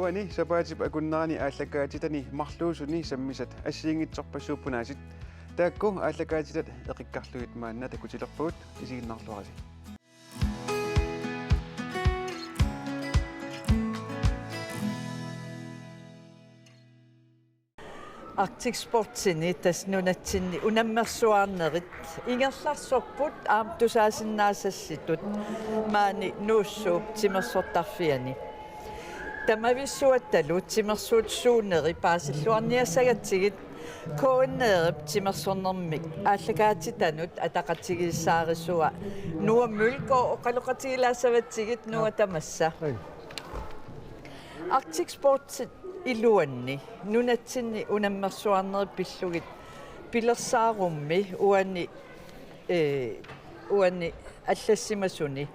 Uani sapaatip akunnaani aallakaatitani marluusuni sammisat assiingitsorpassuuppunaasit taakku aallakaatitat eqikkarlugit maanna takutilerpuut isiginnarluarasi. Arctic Sportsini tasnunatsinni unammersuarnerit ingerlarsorput aamtusaasinnaassassitut maani nuussuup timersortarfiani tamavissuattalut timersuutsuuneri paasilluarniassagatsigit koonneerip timersornermik aallakaatitanut ataqatigiissaarisua nuwa mulko oqaloqatigilaassavatsigit nuwa tamassa Arctic Sports iluanni nunatsinni unammersuarneri pillugit pilersaarummi uani allassimasuni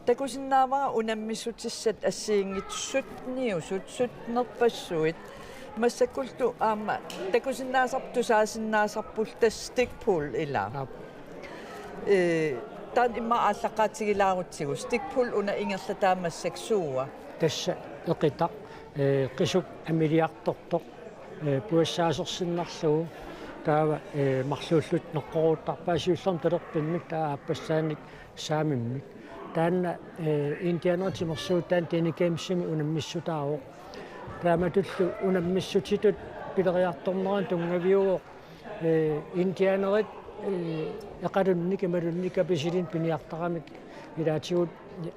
takusinnaamara unammissutissat assiingitsut niusut sutnerpassuit massakkultu aama takusinnaasartusaasinnaaserpul tastikpool ila tan imma aallaqaatigilaarutigu stikpool una ingerlataamassaksua tassa eqitaq qisuk amiliartortoq puassaasorsinnarlugu taava marluullut neqqoruttarpaasiullerm talerpimmik taa appassaanik saamimmik taanna indianertimersuut taan tinigamsimi unammissutaaroq taamatullu unammissutitut pileriartorneran tungaviugoq indianerit eqalunnik imalunnik apisilin piniartaramik ilaatigut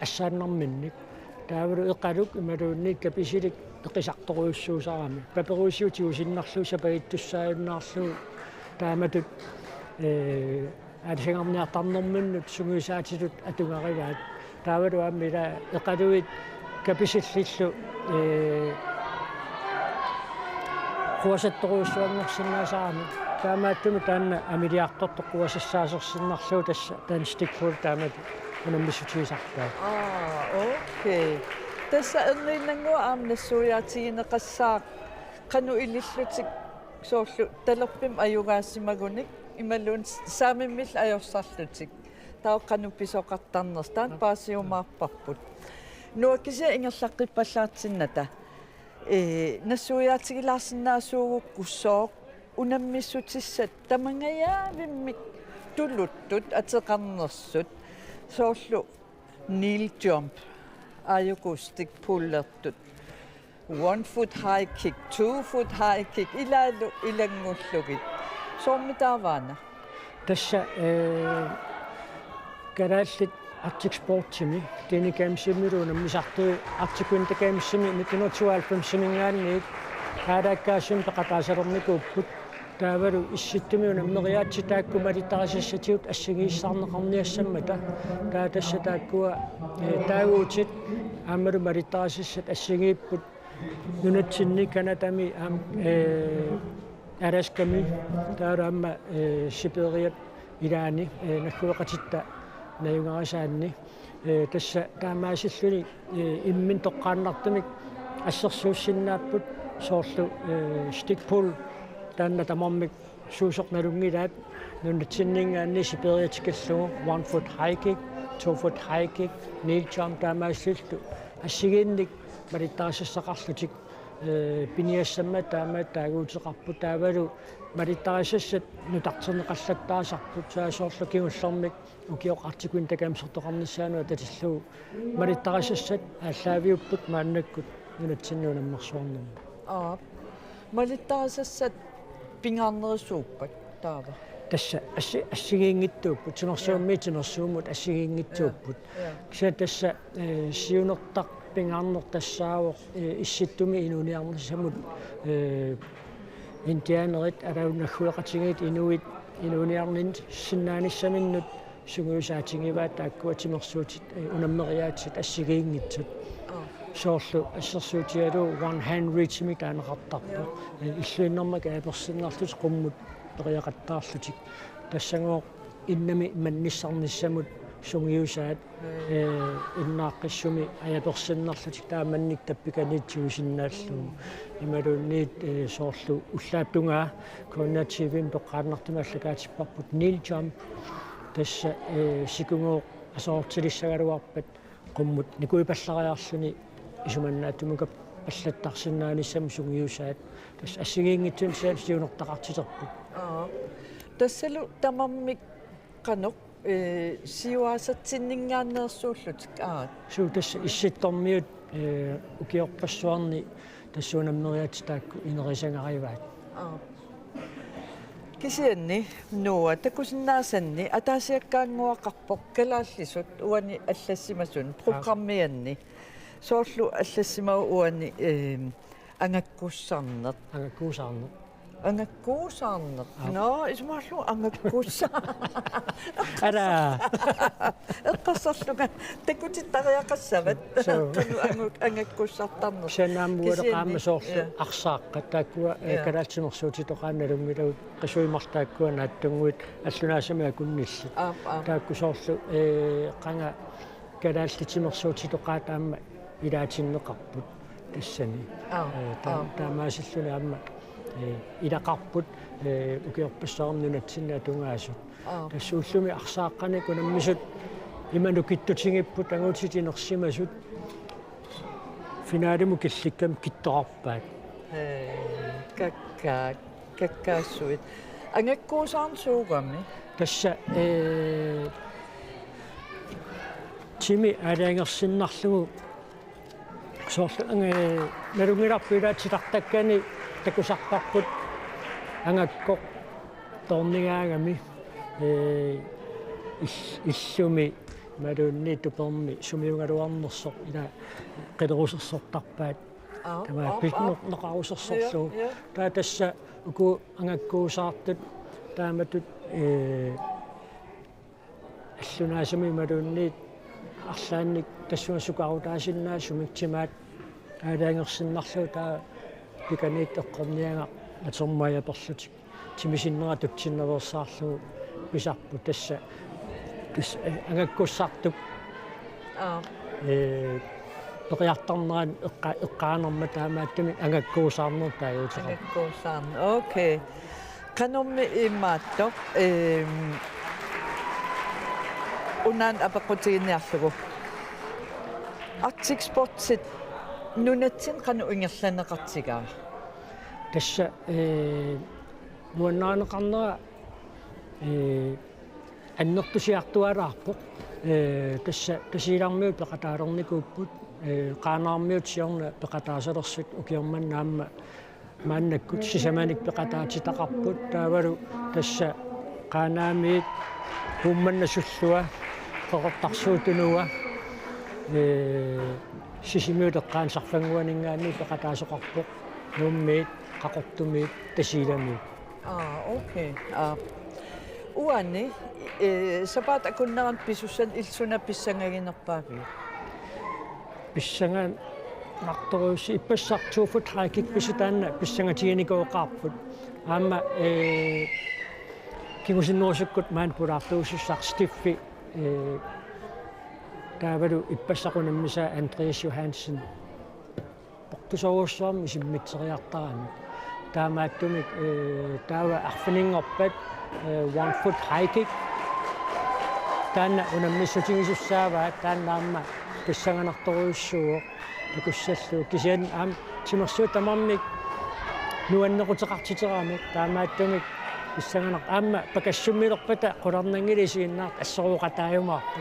assaannarminnik taavalu eqaluk imaluunnik kapisilik eqisartoruussuusarami paperuusiutiusinnarluu sapagittussaayunnaarluu taamatut aalisangarniartarnerminnut sunguisaatitut atungarivaat taavalu aamila eqaluit kapisillillu quasattoruussuannersinnaasarami taamaattumi taanna amiliartortoq quasassaasersinnarluu tassa taan stikful taamat unamissutigisartaa okay tassa erninnangua aamnassuuyaatigineqassaaq qanu ilillutik soorlu talerpim ayugaassimagunik imalluun saamimmill ajorsarlutik taa qanu pisoqartarners taan paasiumaarparput nuakisia ingerlaqqippallaartinnata nassuuyaatigilaarsinnaasuugukkussooq unammissutissat tamangayaavimik tuluttut ateqarnersut soorlu kneel jump ayugustik pullertut 1 foot high kick 2 foot high kick ilaalu ilangullugit soormitaavaana tassa karaallit Arctic Sportsimi tinigamsimiru unammisartuu Arctic Wintergamsimi 1992 haadaakkaasum peqataasalermikuupput taavalu issittumi unammeriaatsi taakkumalitarissassatiut assigiissarneqarniassammata taa tassa taakkua taaguutit aammalu malitarissassat assigiipput nunatsinni kanatami alaskami taalu aamma siperiat ilaani nakkueqatitta najungarisaanni tassa taamaasilluni immin toqqaannartumik assersuussinnaapпут soorlu stikpool taanna tamarmik suusoqnalungilaat nunatsinningaanni siperiatikallugu 1 foot high kick 2 foot high kick kneel jump taamaassilltu assigiinnik malittarissassaqarlutik piniassamma taamaat taaguuteqarpu taavalu malittarissassat nutarterneqallattaasarput saasoorlu kigullermik ukioqartik wintergamsertoqarnissaanu atalillugu malittarissassat ааllaaviupput maannakkut nunatsinni unammersuarnerma malittarissassat pingaarnerisuuppat taava tassa assigiingittuupput timersuummiitinersuumut assigiingittuupput kisa tassa siunertaq pingaarnertassaavoq issittumi inuuniarnersamut indianerit alaunaggueqatigit inuuniarnin sinnaanissaminnut sunguusaatigivaat taakkua timersuutit unammeriaatsit assigiingitsut soorlu assersuutialu one hand reachimi taaneqartarpu illuinnermak aapersinnarlut qummut periaqattaarlutik тассангоо иннами манниссарниссамут сунгиусаат иннааққиссуми аяперсиннарлутик тааманник таппиканиитсуусиннааллу ималуунниит соорлу уллааттунгаа координативим тоққааннартумааллакаатиппарпут нил джамп тасса сикунгоо асоортилиссагалуарпат qumмут никуипаллариарлүни исуманнаатумука аллаттарсинаанissam сунгиусаат тас ассигиингитсун сиунертақартитерпут тассалу тамаммик канок сиуаасатсиннингааннерсууллутик суу тасса исситтормиут укиорпассуарни тассуунаммериат таакку инерисангариваат кисианни нуа такусиннаасанни атаасиаккаангуақарпоқ калааллисут уани аллассимасун программианни соорлу аллассимау уани ангаккуссарнерт ангаккуусаарнерт но исмааллу ангаккуусса ара эққассарлуга такутиттариақассават ангаккуссартарнерт санааммуалеқаама соорлу арсааққа тааккуа калаатсимерсуутитоқаанналунгилау қисуимартааккуа нааттунгуит аллунаасами акуннилли таакку соорлу қанга калааллитимерсуутитоқаатаама илаатиннеқарпут тассани таамаасиллуни аама илақарпут укиорпассаарнунатсинаа тунгаасут тассууллуми арсааққани кунаммисут иману киттутингиппут ангуутитинерсимасут финаалиму килликкам киттоқарпаат каккаассуит ангаккуусаарнсуугами тасса тими алаангерсиннарлугу соорлу налунгиларпилаатитартаккани такусарпарпут ангаккоқ торнигаагами иллуми малуунни туперми сумиунгалуарнерсо ила қилерусерсортарпаат тама пикнеқарусерсорлу таа тасса уку ангаккуусаартут тааматут аллунаасами малуунни арлаанник тассуасукарутаасиннаасумик тимаат аалаангерсиннарлу таа пиканииттеққорниага атермаяперлутик тимисиннера тутсиннерерсаарлугу писарпу тасса ангаккуссартук пеқиартарнеран эққаанерма таамааттами ангаккуусаарнер тааюутеқар ангаккуусаарнер окей канорми имаатто унан апеқутигинниарлугу Arctic Sportsit нунатсин кану ингерланеқартигаа тасса нуаннаанеқарнера аннертусиартуалаарпоқ тасса тасилармиут пеқатаалерникууппут qaanarmiut siorna peqataasalersit ukiormannaamma maannakkut sisamanik peqataatitaqarput taavalu tassa qaanaamiit puummannasulluа qoqortarsuutunua sisimiuteqqaan sarfanguaningaanni peqataasoqarpoq nuummiit qaqortumiit tasiilamiit okay uanni sapaat akunnaran pisussan ilsuna pissangaginerpaavi pissangan nartoruussi ippassartuufut haakik pisutaanna pissangatiginigoqaarput aamma kigusinnuusukkut maan pulaartuusussaq stiffi taavalu ippassaqunammisaa Andreas Johansen portusoruussuarmi simmiteriartarani taamaattumik taava arfininngorpat 1 foot high kick taanna unammissutingisussaavaat taannaamma pissanganartoruussuuq takussallu kisian aam timersuut tamarmik nuannequtеқартитераамик таамааттумик pissanganar aamma pakassummilerpata qularnangilisiinnaart assoruqataayumaarpu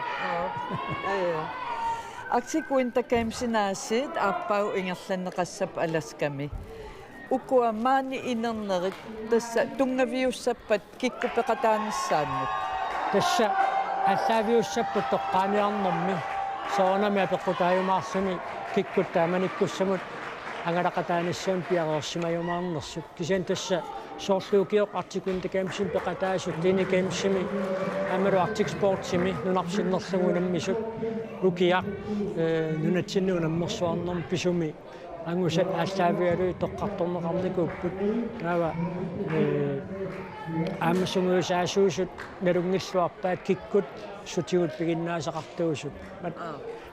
Aksikuintakamsinaasit aappau ingerlanneqassap alaskami ukua maani inernerit tassa tungaviussappat kikkupeqataanissaannut tassa allaaviussappat toqqaaniarnermi soonami apeqqutaayumaarsumi kikkuttaamanikkussamut angalaqataanissaam piareersimajumaarnersut kisian tassa soorluukioq artikuintakamsin peqataasut tinikamsimi amalu Arctic Sportsimi nunarsinnerlugunammisut ukiaq nunatsinnuunammersuarnerm pisumi angusat aalлaavialu toqqartorneqarnikuupput taava aamassunguusaasuusut nalungilluarpaat kikkut sutigut piginnaasaqartuusut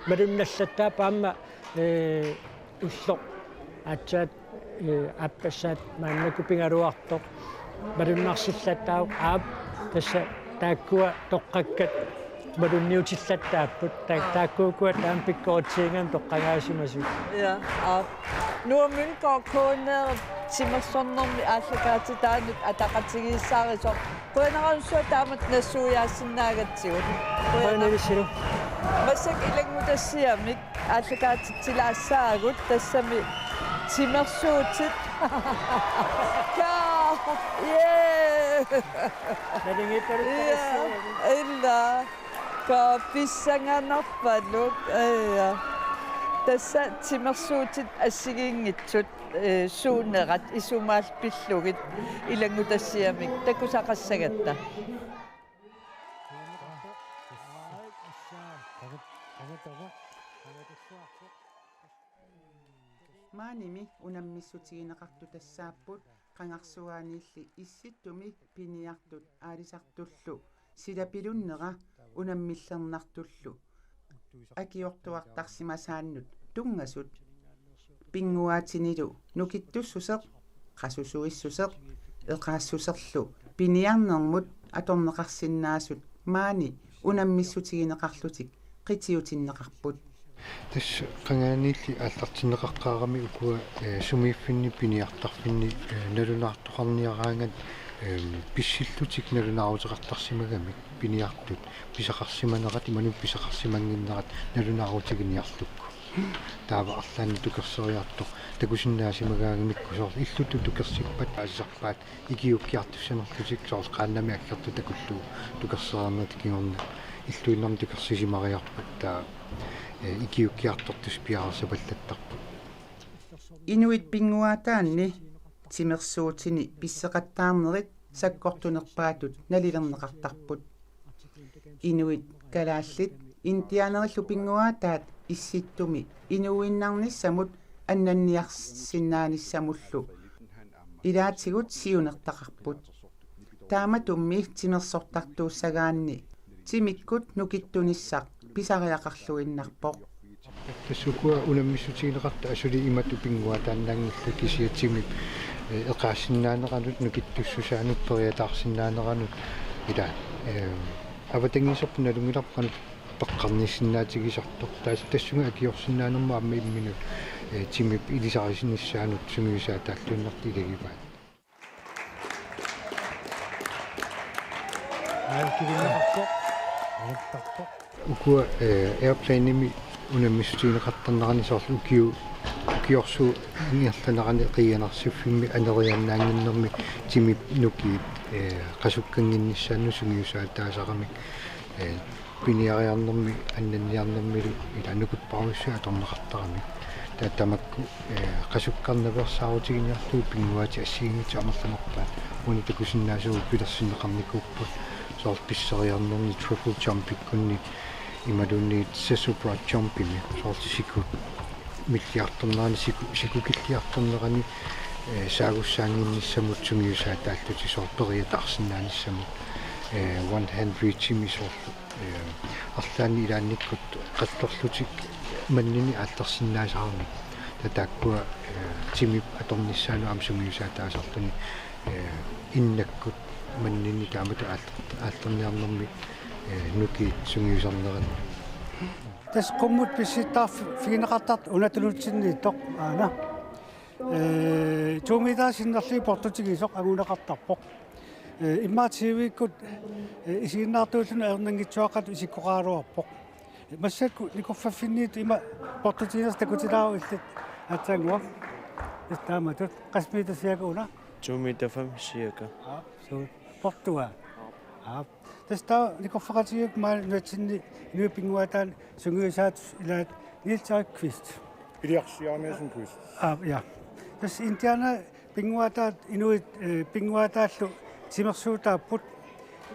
malunnallattaa paamma ulloq aatsaat appassaat maannaku pingaluartoq malunnarsillattaau aap tassa taakkua toqqakkat madunniutillataaput taakkuukua taam pikkoritiingan toqqagaasimasut Ja, nu er min går kun timersornermi ааллакаатитаанут атақатигиссаарисо куинерансуа таамат нассуяассиннаагатсигут qaanavisilu масак илангутассиамик ааллакаатитсилаассаагут тассами тимерсуутит ка nalingiparuttaassu илла ка писсанганарпалук тасса тимерсуутит ассигиингитсут суунерат исумаал пиллугит илангутассиамик такусақассагатта мааними унаммиссутигинеқарту тассааппут қангарсуаанилли исситтуми пиниартут аалисартуллу силапилуннера унаммиллернартуллу акиортуартарсимасааннут тунгасут пингуаатинилу нукиттуссусеқ қасусуиссусеқ эқаассусерлу пиниарнермут аторнеқарсиннаасут маани унаммиссутигинеқарлутик қитиутиннеқарпут тасс qangaanilli ааллартиннеқарқарами укуа сумииффинни пиниартарфинни налунаартоқарниараангат писсиллутик налунаарутеқартарсимагами пиниартут писақарсиманерат иманун писақарсимангиннерат налунаарутигиниарлукку таава арлаани тукерсериартоқ такусиннаасимагаагамикку соор иллуту тукерсиппат аасисарпаат икиуккиартуссанерлутик соор qaannami аккерту такутту тукерсериарнат кигорна иллуиннарми тукерсисимариарпат таа икиуккиартортус пиарсапаллаттарпу инуит пингуатаанни тимерсуутини писсеқаттаарнерит саккортунерпаатут налилернеқартарпут инуит калааллит интианериллу пингуатаат исситтуми инуиннарниссамут аннанниарсиннааниссамуллу илаатигут сиунертақарпут таама тумми тимерсортартууссагаанни тимиккут нукиттуниссақ писариақарлуиннарпоқ тассукуа унаммиссутигинеқарта асули имату пингуатааннаангиллу кисиатсимип эқаассиннаанеранут нукиттуссусаанут периатаарсиннаанеранут ила аватангисерпу налунгиларпанут пеққарниссиннаатигисартоқ тассунга акиорсиннаанерма амма имминут тимип илисарисинниссаанут сунгиусаатааллуиннарти илагиваат аалкигиннеқарпоқ укуа airplane-ими унаммиссутигинеқартарнерани соорлу укиорсу ингерланерани қиянарсуффимми анерианнаангиннерми тимип нукиит қасуккангинниссаанну сунгиусаатаасарамик пиниариарнерми аннанниарнермилу иланукутпаруссуа аторнеқартарамик таатамакку қасуккарнаверсаарутигиниартуу пингуати ассигингити амерланерпаат уни такусиннаасуу пилерсиннеқарникууппут соор писсериарнерни triple jump иккунни ималунни сесупра jump-ими соортисикут миллиарторнерани сикукиллиарторнерани саагуссаангинниссамут сунгиусаатааллути соорпериатаарсинааниссамут one hand reach-ими соорлу арлаани илаанниккут қаллерлутик маннини ааллерсиннаасаарми татааккуа тимип аторниссаану аам сунгиусаатаасартуни иннаккут маннини таамату ааллерниарнерми нуки сунгиусарнеран тас qumмут писситтаарф фигинеқартарт унатулутсиннииттоқ аана туумидаасиннерли портутигисоқ агунеқартарпоқ иммаатиивиккут исигиннаартуулуна ернангитсуақат исиккоқаалуарпоқ массакку никорфаффинниит има портутигинерс такутилаару иллат атсангуа тааматут қасмитасиагуна туумитафам сиака so portua tästä nikofakatiuk mal nutsinni nypinguatan sunguisat ila niltsaqvist Iliarsiarmiasun quist. ja das interna pinguata inuit pinguataallu timersuutaapput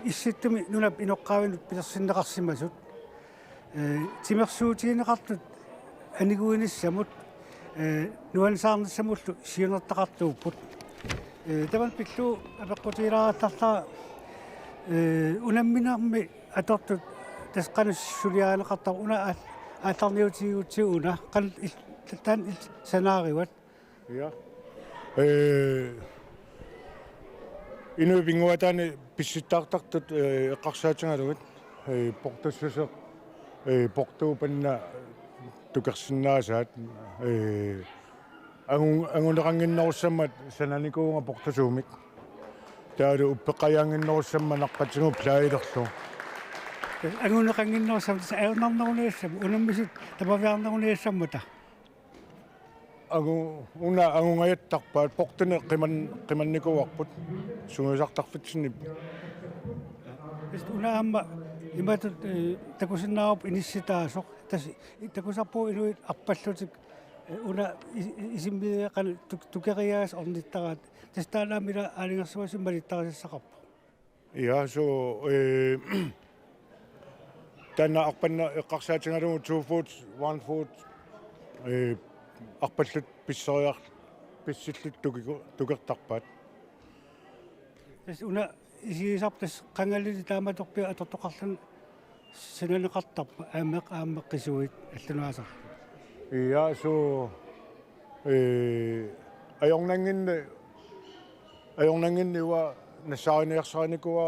issittumi nunap inoqqaavinu pilersinneqarsimasut timersuutigineqartut aniguinissamut nuansaarnissamullu siunertaqartuupput taman pillu apeqqutiilaraattarla unamminarmi atortut tasqanussuliaaneqartar una aallarniutiigutsiuna qan tan sanaarivat Ja. Inu pinguatani pissittaartartut eqqarsaatsangalugut portussuseq portuupanna tukersinnaasat anguneranginnerussammat sananikuunga portusuumik taalu uppeqayaanginnerussamma naqqatigu plaayilerlu anguneqanginnersam aernarneruneessam unammisut tapaviarneruneessammata angungayattarpaat portune qimannikuarput sungisartarfitsinip una amma imatut takusinnaarup inissitaasoq takusarpu inuit arpallutik una isimmiqan tukeriaas ornittaraat tastaanaamila aalingersuasim malittarassaqarpu ja so tanna arpanna eqqarsaatigalugu 2 foot 1 foot arpallut pisseriar pissillut tukertarpaat tas una isiisartas qangalili taamatorpia atortoqarlan sinaneqartarpa aammeqqisuit allunaasar ja so ajornanginni wa nasaarineersaanikuwa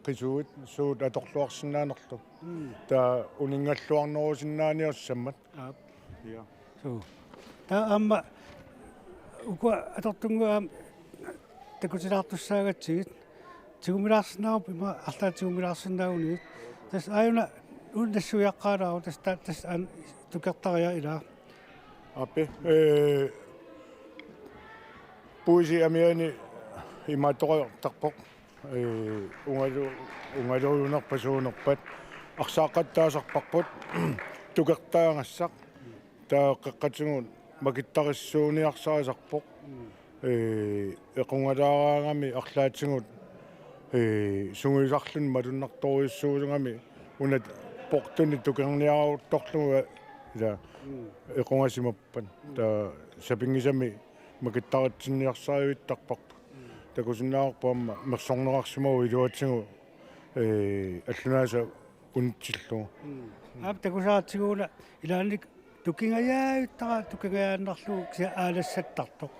qisuut suut atorluarsinnaanerlu ta uningalluarnerusinnaaniussammat ja so ta amma ukua atortunga takusilaartussaagatigit tigumilaarsinaarup ima арлаатигумилаарсинаагунигит тас аюна уннассуяққаалаару тас ан тукертариа илаа апе пуиси амиани имаатоқартарпоқ унгалуунерпасуунерпат арсаақаттаасарпарпут тукертаагассақ тааққатсигун макиттариссууниарсаасарпоқ эқунгалаараагами арлаатсигут сунгуисарлун малуннарторуйуссуулугами унат портуни тукерниарутторлуга ила эқунгасимаппан та сапингисами макиттаритсинниарсаавиттарпарпа такусиннаарпаама мерсорнерарсимау илуатсигу аллунааса унитсиллугу аап такусаатсигуула илааник тукингаяавиттара тукингаяннарлу кися аалассаттартоқ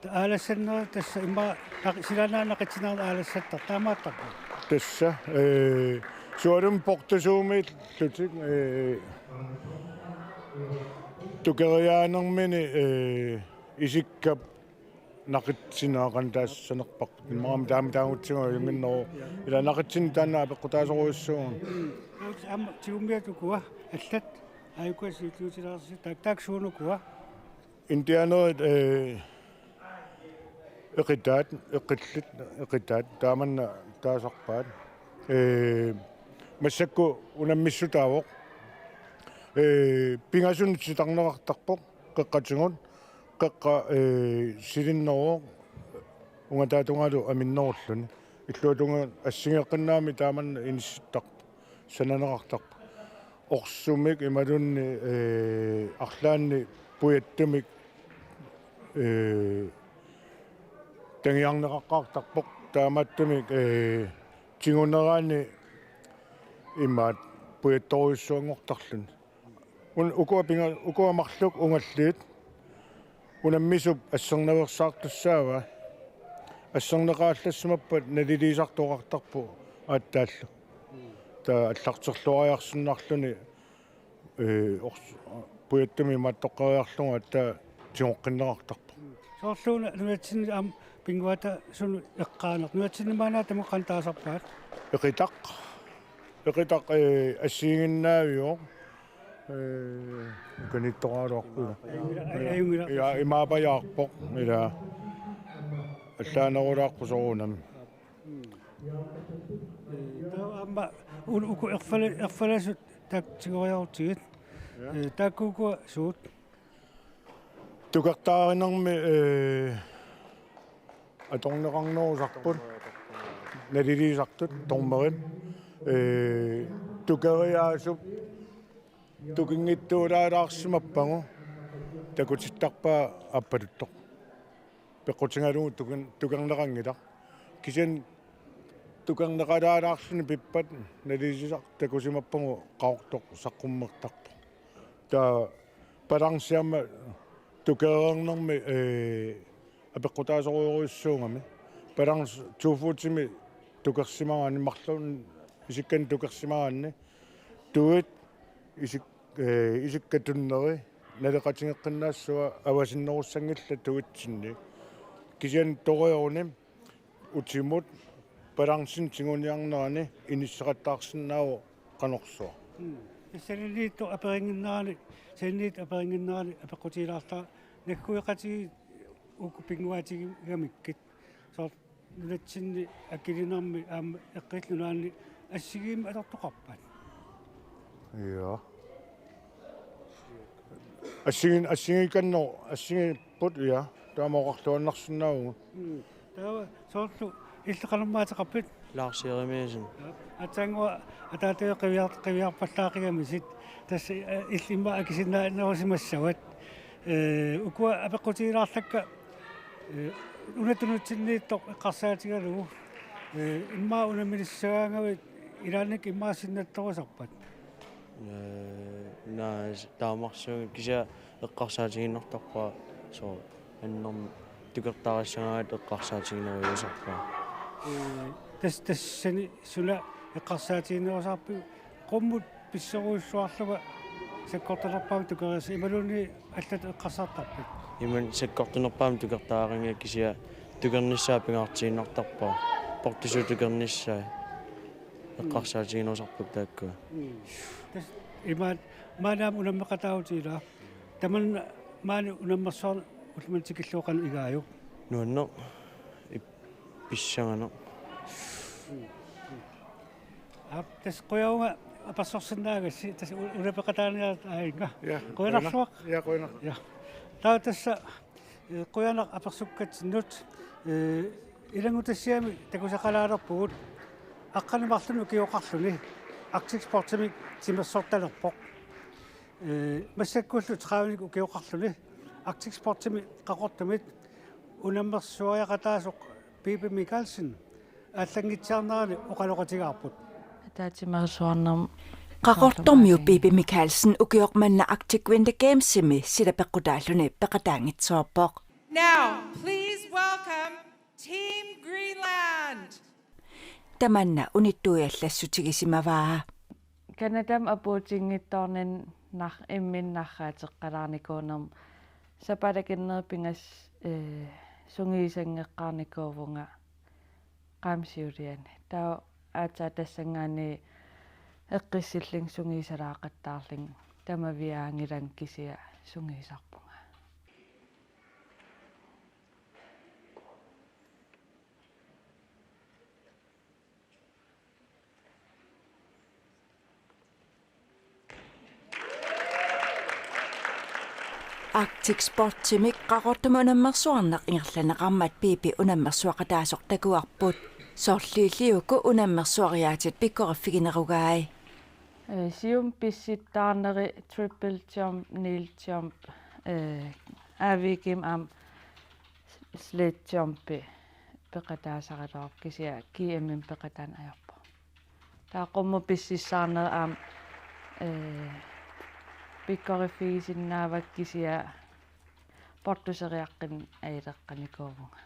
аалассаннера тасса имма силанаанақитсинаар аалассаттар таамааттарпа тасса суалум портусуумит лутик тукериаанермини исиккап нақитсинаақан таассанерпақ имаам таамутсига юнгиннеру ила нақитсин таанаа пеққутаасоруйуссуун амма тигуммиатукуа аллат аюкуаси тиутилаарси тааксуунукуа индианерит эқиттаат тааманна таасарпаат массакку унаммиссутаавоқ пингасун ситарнеқартарпоқ қеққатигун қеққа силиннероо унгатаатунгалу аминнеруллуни иллуатунга ассигеққиннаами тааманна инисситтарпа сананеқартарпа орсумик ималунни арлаанни пуяттумик тангиарнеқаққартарпоқ тааматтумик тигунераани имаат пуятторуйуссуангортарлун укуа марлук унгаллиит унаммисуп ассернаверсаартуссаава ассернеқааллассумаппат налилиисартоқартарпу ааттааллу та аллартерлуариарсиннарлуни пуяттуми маттоққариарлунга атта тигоққиннеқартарпу соорлууна нуатсин ам пингуата суну эққаанер нуатсиннамаанаа тамоққан таасарпаат эқитақ ассигиннаавио каниттораалуарпула я имаапаяарпоқ ила аллаанерулааққусоруунами амма уку ерфаласут таактигориарутигит тааккуку суут тукартааринерми аторнеқарнерусарпут налилиисартут тормерит тукериаасуп тукингиттуулаалаарсимаппагу такутиттарпаа аппалуттоқ пеққутингалугу тукернеқангила кисен тукернеқалаалаарсини пиппат налилисақ такусимаппагу қаортоқ саққуммертарпа та балансиама тукерернерми апеққутаасоруйуруйуссуугами баланс тууфуутими тукерсимагаани марлун isikkan tukersimaanni tuut isikkatunneri naleqatingeqqinaassua avasinnerussangilla tuutsinni kisian toriornim utimut balansin tinguniarnerani inissaqattaarsinnaavu qanorsuа Sennit aperinginnaani sennit aperinginnaani apequtilaarta nakkuiqati ukupinguatigiamikkit sort nulatsinni akilinermi aama eqqillunaanni assigiim atortoqarpat ja assingikannor assingiput ja taamooqarluannarsinnaavugu tawa sortu иллеқалермаатеқарпит Lars-Erik атсангуа атаатеэ қивиарпаллаақигамисит тасса иллимма акисиннаанерусимассават укуа апеққутигилаарлакка унатунутсиннииттоқ эққарсаатигалугу иммаа унамилиссагаангавит илаанник иммаасиннатторусарпат naas taamarsuun kisia eqqarsaatiginnartarpaa soo annerm tukertaarissangaat eqqarsaatiginneruйусарpaa тассани сула эққарсаатигиннерусаарпи қуммут писсеруйссуарлуга саккорталерпаам тукерис ималуни аллат эққарсаартарпит иман саккортунерпаам тукертаарингия кisia tukernissаа пингаартигиннартарпаа портусуу tukernissаа эққарсаатигиннерусарпут тааккуа тас имаат маанам унаммеқатаутила таман маани унаммерсоор улмантикиллуоқан игааю нуаннер писсагана тас қояунга апассорсинаагасси тас унапеқатааниарат аинга қоянарсуақ ja qoinar я таа тасса қоянақ аперсуккатсиннут илангутассиами такусақалаалерпугут аққанимарлуну киоқарлуни Arctic Sportsmik тимерсорталерпоқ массаккуллу траавник укиоқарлуни Arctic Sportsmik қақортумит унаммерсуариақатаасоқ Bibi Mikkelsen аллангитсаарнерани оқалоқатигаарпут таатимерсуарнерм qaqortormiu Bibi Mikkelsen ukiormanna Arctic Winter Gamesimi silapеққутааллуни пеқатаангитсуарпоқ. Now, please welcome Team Greenland. Tamanna unittuiallassutigisimavaa. Kanadam apuutiнгittornin nar imminnarraatеққалаарникуунерм сапалакиннерпингас сунгиисангеққарникуувнга qaamsiuliani таа аата тассангаани эққиссиллин сунгиисалаақаттаарлин тамавиаангилан кисиа сунгиисарпунга Arctic Sportsmik qaqortuma unammersuarneq ingerlaneqarmat Bibi unammersuaqataasoq takuarput soorliilliuku unammersuariaatit pikkoraffiginerugaai sium pissittaarneri triple jump kneel jump avikim am sled jumpi peqataasaqaloq kisia kiemmin peqatan ajorpo taaqommu pississaarner am pikkoriffigisinnaavak kisia portuseriaqqin aileqqanikuuvunga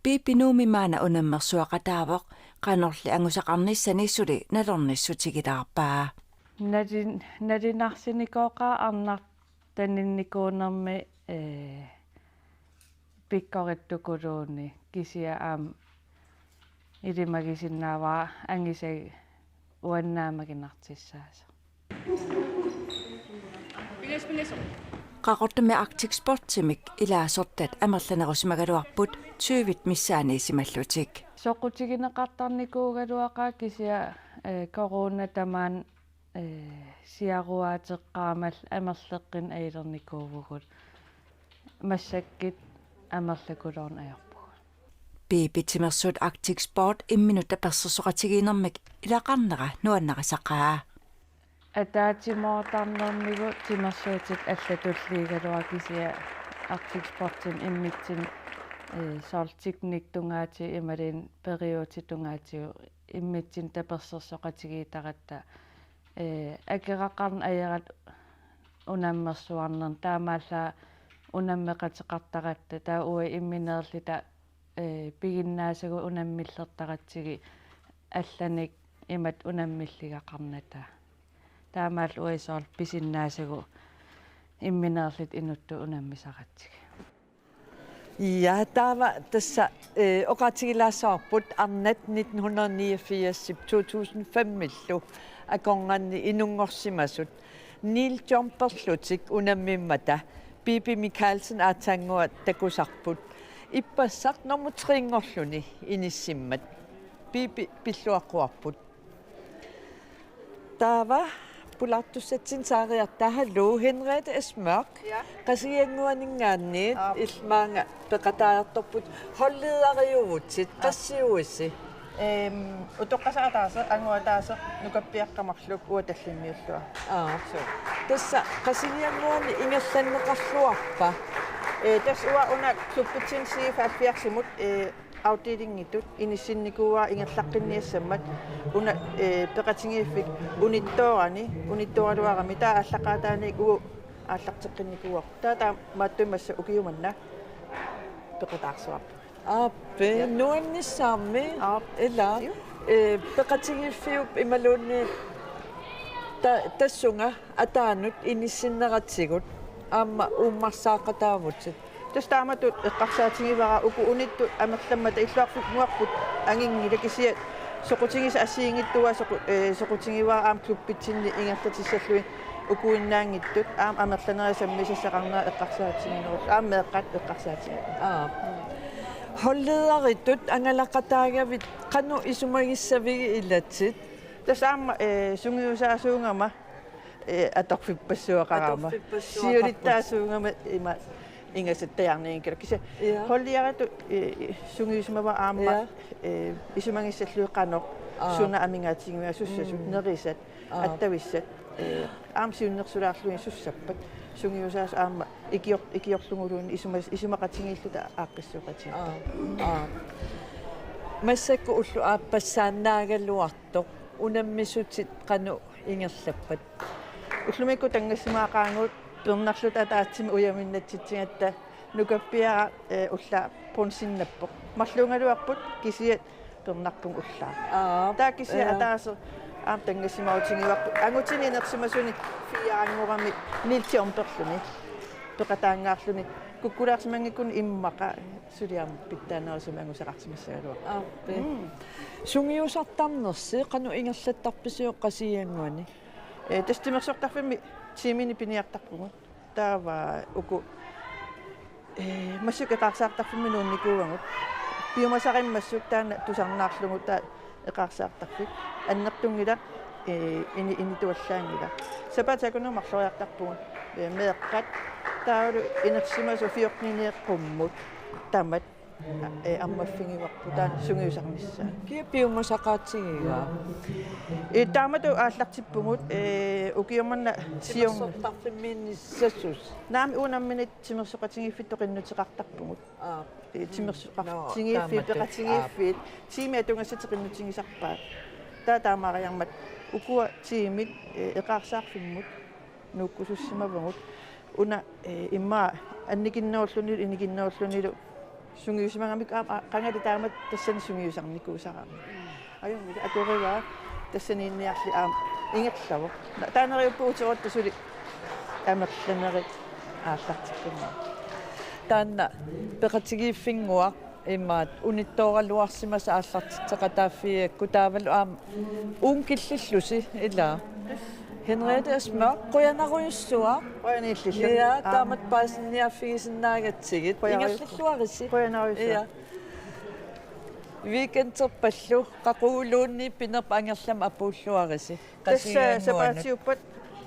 Bibi nuumimaana unammersuaqataavoq qanorli angusaqarnissani nalornissutigilaarpaa nalinarsinikoqaa arnart taninnikuunermi pikkorittukuluuni kisia am ilimagisinnaavaa angisag uannaamaginartissaasa qaqortumi Arctic Sportsmik ilaasortat amerlanerusimagaluarput 20 missaaniisimallutik soqutigineqartarnikuugaluaqaa kisia corona tamaan siaruaateqqaamal amerleqqin ailernikuuvugut massakkit amerlakulorn ajorpugu Bibi timersut Arctic Sport imminutta persersoqatigiinermik ilaqarnera nuannaqisaqaa атаатимоортарнермигу тимерсуутит аллатуллиигалуа кисия Arctic Sportin иммитсин соортикник тунгаати ималин периотитунгаатиу иммитсин таперсерсоқатигиитаратта акерақарн аярат унаммерсуарнер таамаалла унаммеқатеқартаратта таа уи имминеерлита пигиннаасагу унаммиллертаратсиги алланик имат унаммиллигақарната таамаал уисоор писиннаасагу имминерлит инутту унаммисаратсиг. Ja, der var oqatigilaasaarput arnat 1989 2005 akonganni inungorsimasut Neil Jumperslutik unammimmata Bibi Michaelsen aatangua takusarput ippassaq normutriingorluni inissimmat Bibi pilluaquarput tava pulartussatsin saariartahallu Henriette Esmørk qasianguaningaanniit ilmaanga peqataartorput holledariuvutit qassiuissi utoqqasaataasa anguataasa nukappiaqqamarluk uatallimiullua so tassa qasianguani ingerlanneqarluarpa tas ua una kluppitsin siifaalpiarsimut outdatingitut inissinnikua ingerlaqqinniassammat una peqatingiiffik unittoraluarami taa allaqaataanik uu aallarteqqinnikuar taa maattumassa ukiumanna peqataarsuarpa appe nuannissaarmi ila peqatingiiffiup imaluunni tassunga ataanut inissinneratigut aamma uummarsaaqataavutit tastaamatut eqqarsaatingivara uku unittu amerlammata illuarfukmuarput angingilakisiat soqutingisa assiingittua soqutingivara aam kluppitsinni ingerlatissalluin ukuinnaangittut aam amerlanerissammissassaqarnaa eqqarsaatinginerut aam meeqqat eqqarsaatingi hollederitut angalaqataagavit qanu isumagissavigi illatit tasaamma sungiusaasuungama atorfipassuaqarama siulittaasuungama ima ingasattajarniinkala kisa holliaratu sungiusmava aamma isumangissalluiqqanoq suna amingaatigimaa sussasut nerisat attavissat aam siunnersulaarluin sussappat sungiusaas aamma ikiorlunguluun isumaqatingilluta aaqqissuqatinga массакку уллу ааппассааннаагаллуарто унаммисутит qanu ingerlappat уллумикку тангассимаақаангут пернарлут атаатсими уяминнатситсигатта нукаппиара улла понсиннаппоқ марлунгалуарпут кисиат пернарпун уллаа таа кисиа атаасо аам тангассимаутингиварпу ангутини нерсимасуни фиаангорами нилтиорперлуни пеқатаангаарлуни куккулаарсимангиккун иммақа сулиам питтаанаасумангусақарсимассагалуа сунгиусартарнерси qanu ingерлаттарписиоққасиангуани тастимерсортарфими тимини пиниартарпугу таава уку массукеқарсаартарфими нуунникуугангут пиумасариммассук таана тусарнаарлугу таа эқарсаартарфик аннертунгила инитуаллаангила сапатакуну марлуяартарпугу меэққат таалу инерсимасу фиорниниеққуммут тамат аммаффигиварпу таан сунгиусарнissaa кия пиумасақаатсигига таамату ааллартиппугут укиуманна сиорнартарфиммиинниссассус наами уунамминит тимерсоқатингиффит тоқиннутеқартарпугут тимерсоқартингиффит пеқатингиффит тими атунгассатеқиннутингисарпаа таамаариармат укуа тимит эқарсаарфиммут нуккусуссимавгут уна имма инникинноорлунилу сунгиусимагамик qangati taamat tassani sungiusarnikkuusarami ajungila atorivaa tassaniinniarli aam ingerlavo taaneriuppuutiorot tasuli amerlaneri aallartikkunga taanna peqatigiiffinguaq имаат униттооралуарсимаса ааллартитеқатааффиакку таавалу аама уунгиллиллуси илаа Henriette Esmørk qoyanaruissuа qoyanillillu ja taamat paasniaffigisennaagatsigit ingerlilluarissi qoyanaruissuа weekendterpallu qaquuluunni pinerp angerlam apuulluarisi qasianuanut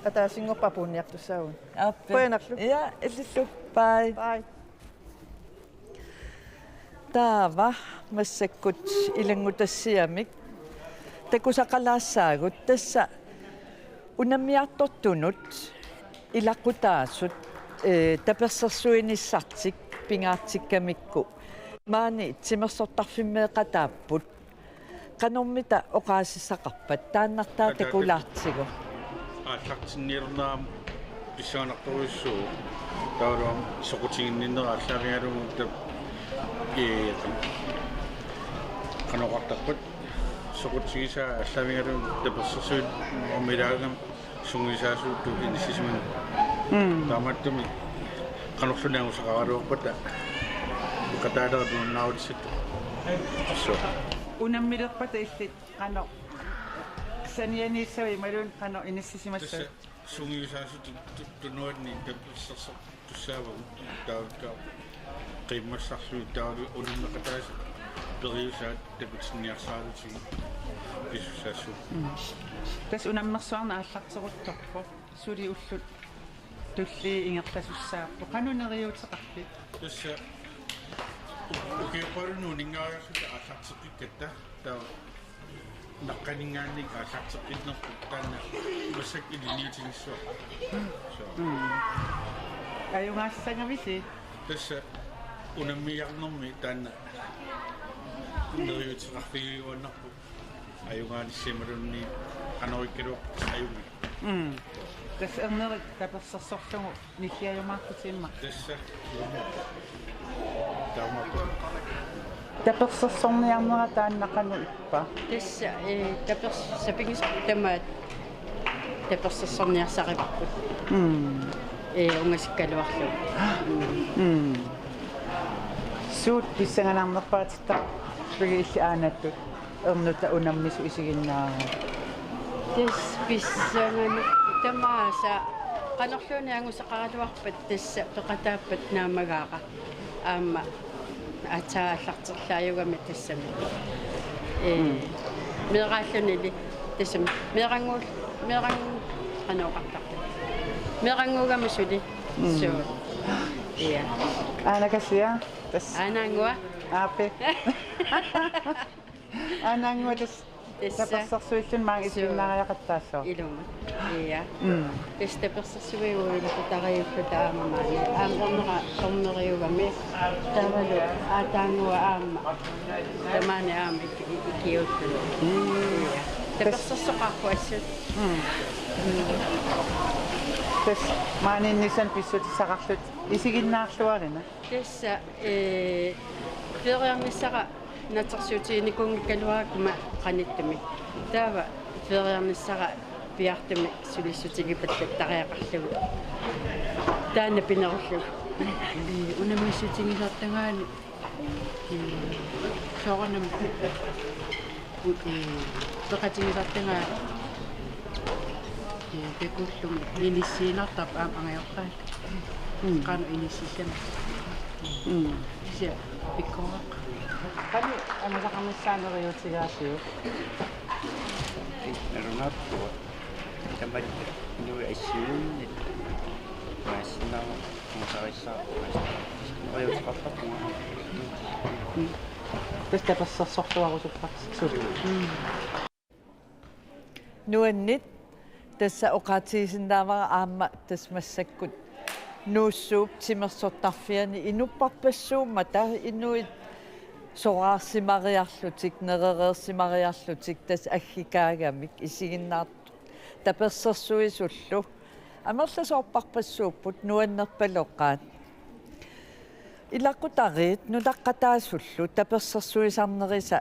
ataasingorpapuunniartussaun qoyanarlu ja illillu bye taava massakkut ilangutassiamik takusaqalaassaagut tassa unammiartortunut ilaqutaassut tapersersuinissartik pingaartikkamikku maani timersortarfimmeeqataapput qanormita oqaasissaqarpat taannartaa takulaartigu ааллартинниернаам писсаанарторуиссуу таалуам соқутигинниннера аллааригалугу тап каноқартарпут soqutsigisa allavingalun taperssuut ormilaagam sungisaasuuttu inissisiman taamattumi qanorlunaangusaqaraluarpata qataaleratunnaarutisittu so unammilerpata illit qano sanianiissavi malun qano inissisimassut sungisaasuuttu tunuatni tapserser tussaava taavakka qimmassarsuuttaavi ulunneqataasa periusaat tapitsinniarsaaluti pisussassu tas unammersuarna aallarteruttorpo suli ullut tulli ingerlasussaappu qanuneriuteqarpit tassa ukiuqalunu ningaariarsuta aallarteqikkatta taa naqqaningaannik aallarteqitnerpu taanna massak iliniutigissuaq ayungaassangavisi tassa unammiarnermi taanna neriuteqarfiguuannarpu ayungaanissimалунни qanorikkaloq ayungi tas ernerik taperssersorlugu nilliajumaarputiimma tassa taamappu taperssersorniarnera taannaqanu ippa tassa tapers tamaat taperssersorniarsarivarput ungasikkaluarlu suut pissanganarnerpaatitta pigi illi aanattut ernuta unammisu isiginnaaraa tas pissanganu tamaasa qanorluuni angusaqaraluarpat tassa peqataappat naamagaaqa aamma ataallarterlaayugami tassami meeqaallunili tassami meeqanguul qanoqartarta meeqanguugami suli so iya aanakasia tas aanangua aape aanangua tas taperssersuillun maang isiginnaariaqattaassoo iluma iya tas taperssersuiguilaqutariulluta aamamaani aamornera sorneriugami tavalu aataangua aamma tamaani aama ikiullu iya taperssersoqarpu assut tas maaninnisan pissutissaqarlut isiginnaarluarina tassa feriarnissaqa natersuutiinikungikkaluarakuma qanittumi taava feriarnissaqa piartumi sulissutigipallat tariaqarlugu taanna pinerullugu unamissutigisartangaani soornam peqatigisartangaa pekullum inissiinartap aangayorqaat qaanu inissisana sia pikkoaq qani anusaqamissaaneriutigaasiu narunarpu tamat nu assiunni maasina musarissaa ayusqartarpunga tas taperssersorluarusuppartiksu nuannit tassa oqaatigisinnaamara aamma tasmassakkut nuussuup timersortarfiani inupparpassuumma taa inuit soraarsimariarlutik nerereersimariarlutik tas aggikaagamik isiginnaart taperssersuisullu amerlasoorparpassuupput nuannerpaloqqaat ilaqutariit nulaqqataasullu taperssersuisarnerisa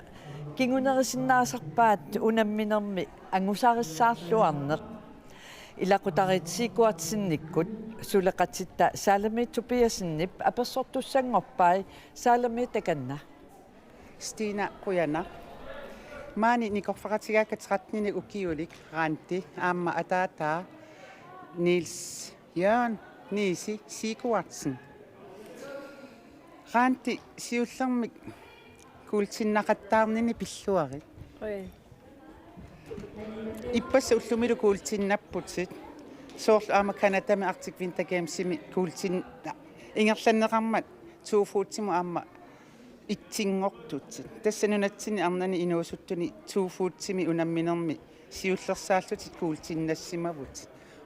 kingunerisinnaasarpaat unamminermi angusaarissaarluarneq ilaqutaritsiikuartinnikkut suleqatitta saalami tupiasinnip apersortussangorpai saalami takanna Stina Kujana maani nikorfaqatigaakatratnini ukiulik ranti aamma ataata Nils Jørn Nisi Sikuartsen ranti siullermik kuultinnaqattaarnini pilluari ippas ullumilu kuultinnapputit soorlu aama kanatami Arctic Winter Gamesimi kuultin ingerlanneqarmat tuufuutimu aamma ittingortut tassanunatsini arnani inuusuttuni tuufuutsimi unamminermi siullersaallutit kuultinnassimavuut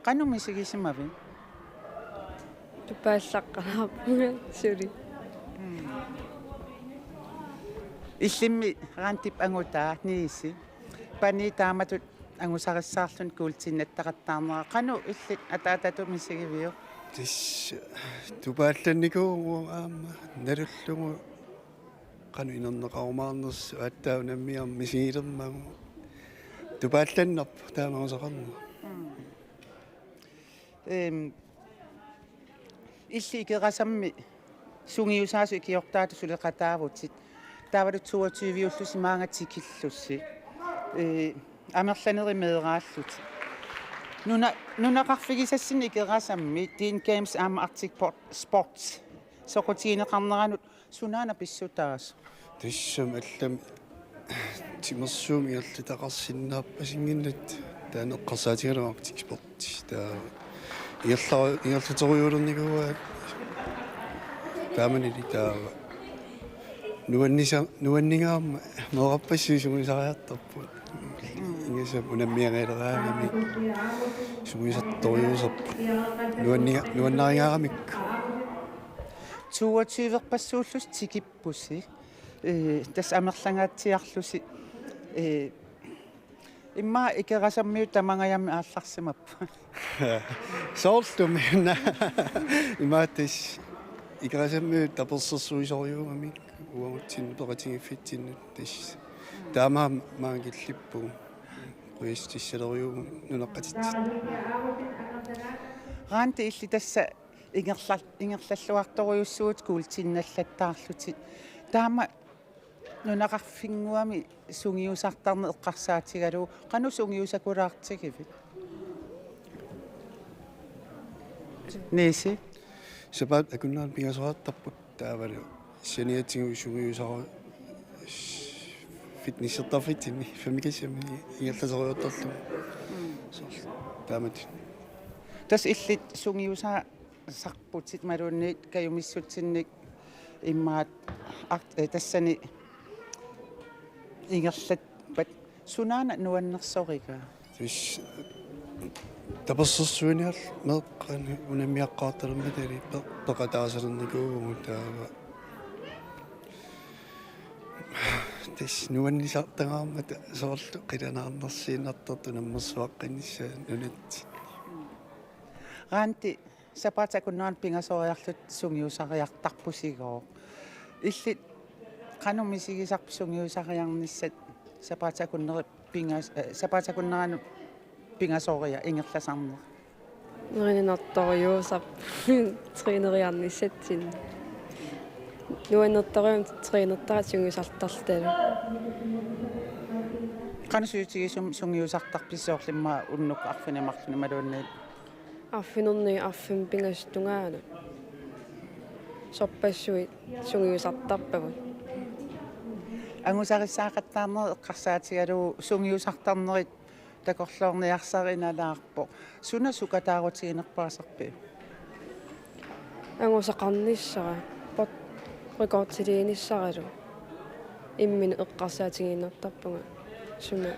qanumi sigisimmavi tupaallaqqaraapunga suli illimmi raantip angutaa niisi pani taamatut angusarissaarlun kuultinnattaqattaarnera qanu illit ataatatumi sigiviu tis tupaallanniku aamma nalullugu qanu inerneqarumaarners aattaunammiam misigilermagu tupaallannerp taamagusaqarnu illi ikerasammi sungiusaasu ikiortaatu suleqataavutit taavalut 22 maangatikillussi amerlaneri meeraallut nunaqarfigisassin ikerasammi Teen Games aama Arctic Sports soqutiineqarneranut sunaana pissutaas tissum allam timersuum iallitaqarsinnaappasinginnat taaneqqarsaatigalu Arctic Sports taa iallutoriuulernigua taamanili taava nuanningaarma meeqappassuisuguisariartarput ingasa unammiangeeleraamami suguisattoriuserput nuannariнгаарамик 22-erpassuullus tikippusi tas amerlangaatiarlusi imma ikerasammiut tamangayammi aallarsimappu soortumina imaatis ikerasammiut tapersersuisoriuamik uamutsin peqatingiffitsinut tas taama maangillippu quistissалериугу нунеққатитсит раанти илли тасса ингерлаллуарторуйуссуут куултинналлаттаарлутит таама нунақарфингуами сунгиусартарне эққарсаатигалу қану сунгиусакулаартигивит неси сапат акуннаан пингасоратарпут таавалу сениатсигу сунгиусара фитнесертарфитсини фамикасами ингерласориуттарлу таамат тас иллит сунгиусаа сарпутит малуунниит каюмиссутсинник иммаат тассани ингерлат пат сунаана нуаннерсорига тис таперсерсуиниар меэккани унаммиаққаарталерми тали пеқатаасерникуугу таава тис нуаннисартангаармата соорлу қиланаарнерсиинартарту наммерсуаққинисса нунат раанти сапаатакуннаан пингасориарлут сунгиусариартарпусигоо иллит канумисигисарпу сунгиусариарниссат сапаатакуннери пингас сапаатакуннерану пингасория ингерласарнер неринарториусап тренериарниссатсин нуаннерториум тренертара сунгиусартарлтала канусуутигисум сунгиусартарписсоорлимма уннук арфинамарлуни малуунни арфинерни арфин пингастунгаана сорпассуит сунгиусартарпавут ангусариссаақаттаарнери эққарсаатигалу сунгиусартарнерит такорлоорниарсариналаарпо суна сукатаарутигинерпаасарпи ангусақарниссара пот рекордсилииниссаралу иммин эққарсаатигиннертарпунга суна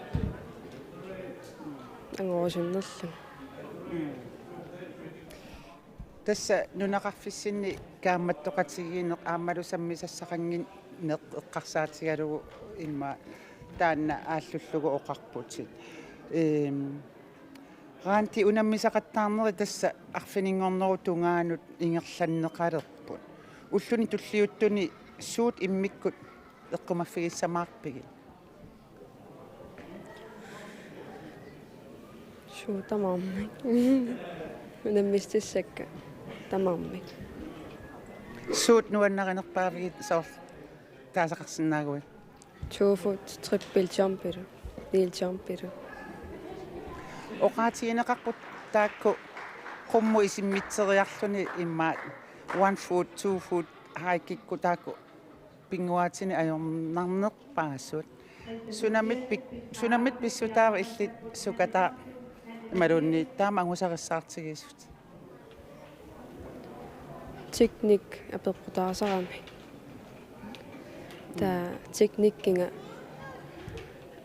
ангорусуннерлу тасса нунақарфиссинни каамматтоқатигиинеқ ааммалу саммисассақангин неэққарсаатигалугу имма таанна ааллуллугу оқарпутит раанти унаммисақаттаарнери тасса арфинингорнеру тунгаанут ингерланнеқалерпут уллуни туллиуттуни суут иммиккут эққумаффигиссамаарпиги шутамамми унаммистиссакка тамамми суут нуаннеринерпаавигит соор таасақарсинаагуи 2 foot triple jumper wheel jumper оқаатигинеқарпут таакку қумму исиммитсериарлуни иммаат 1 foot 2 foot хайкикку таакку пингуатини ajornarnerpaasut sunamit pissutaava illit sukata малунни таама ангусариссаартигисут teknik апеққутаасарами та teknikkinga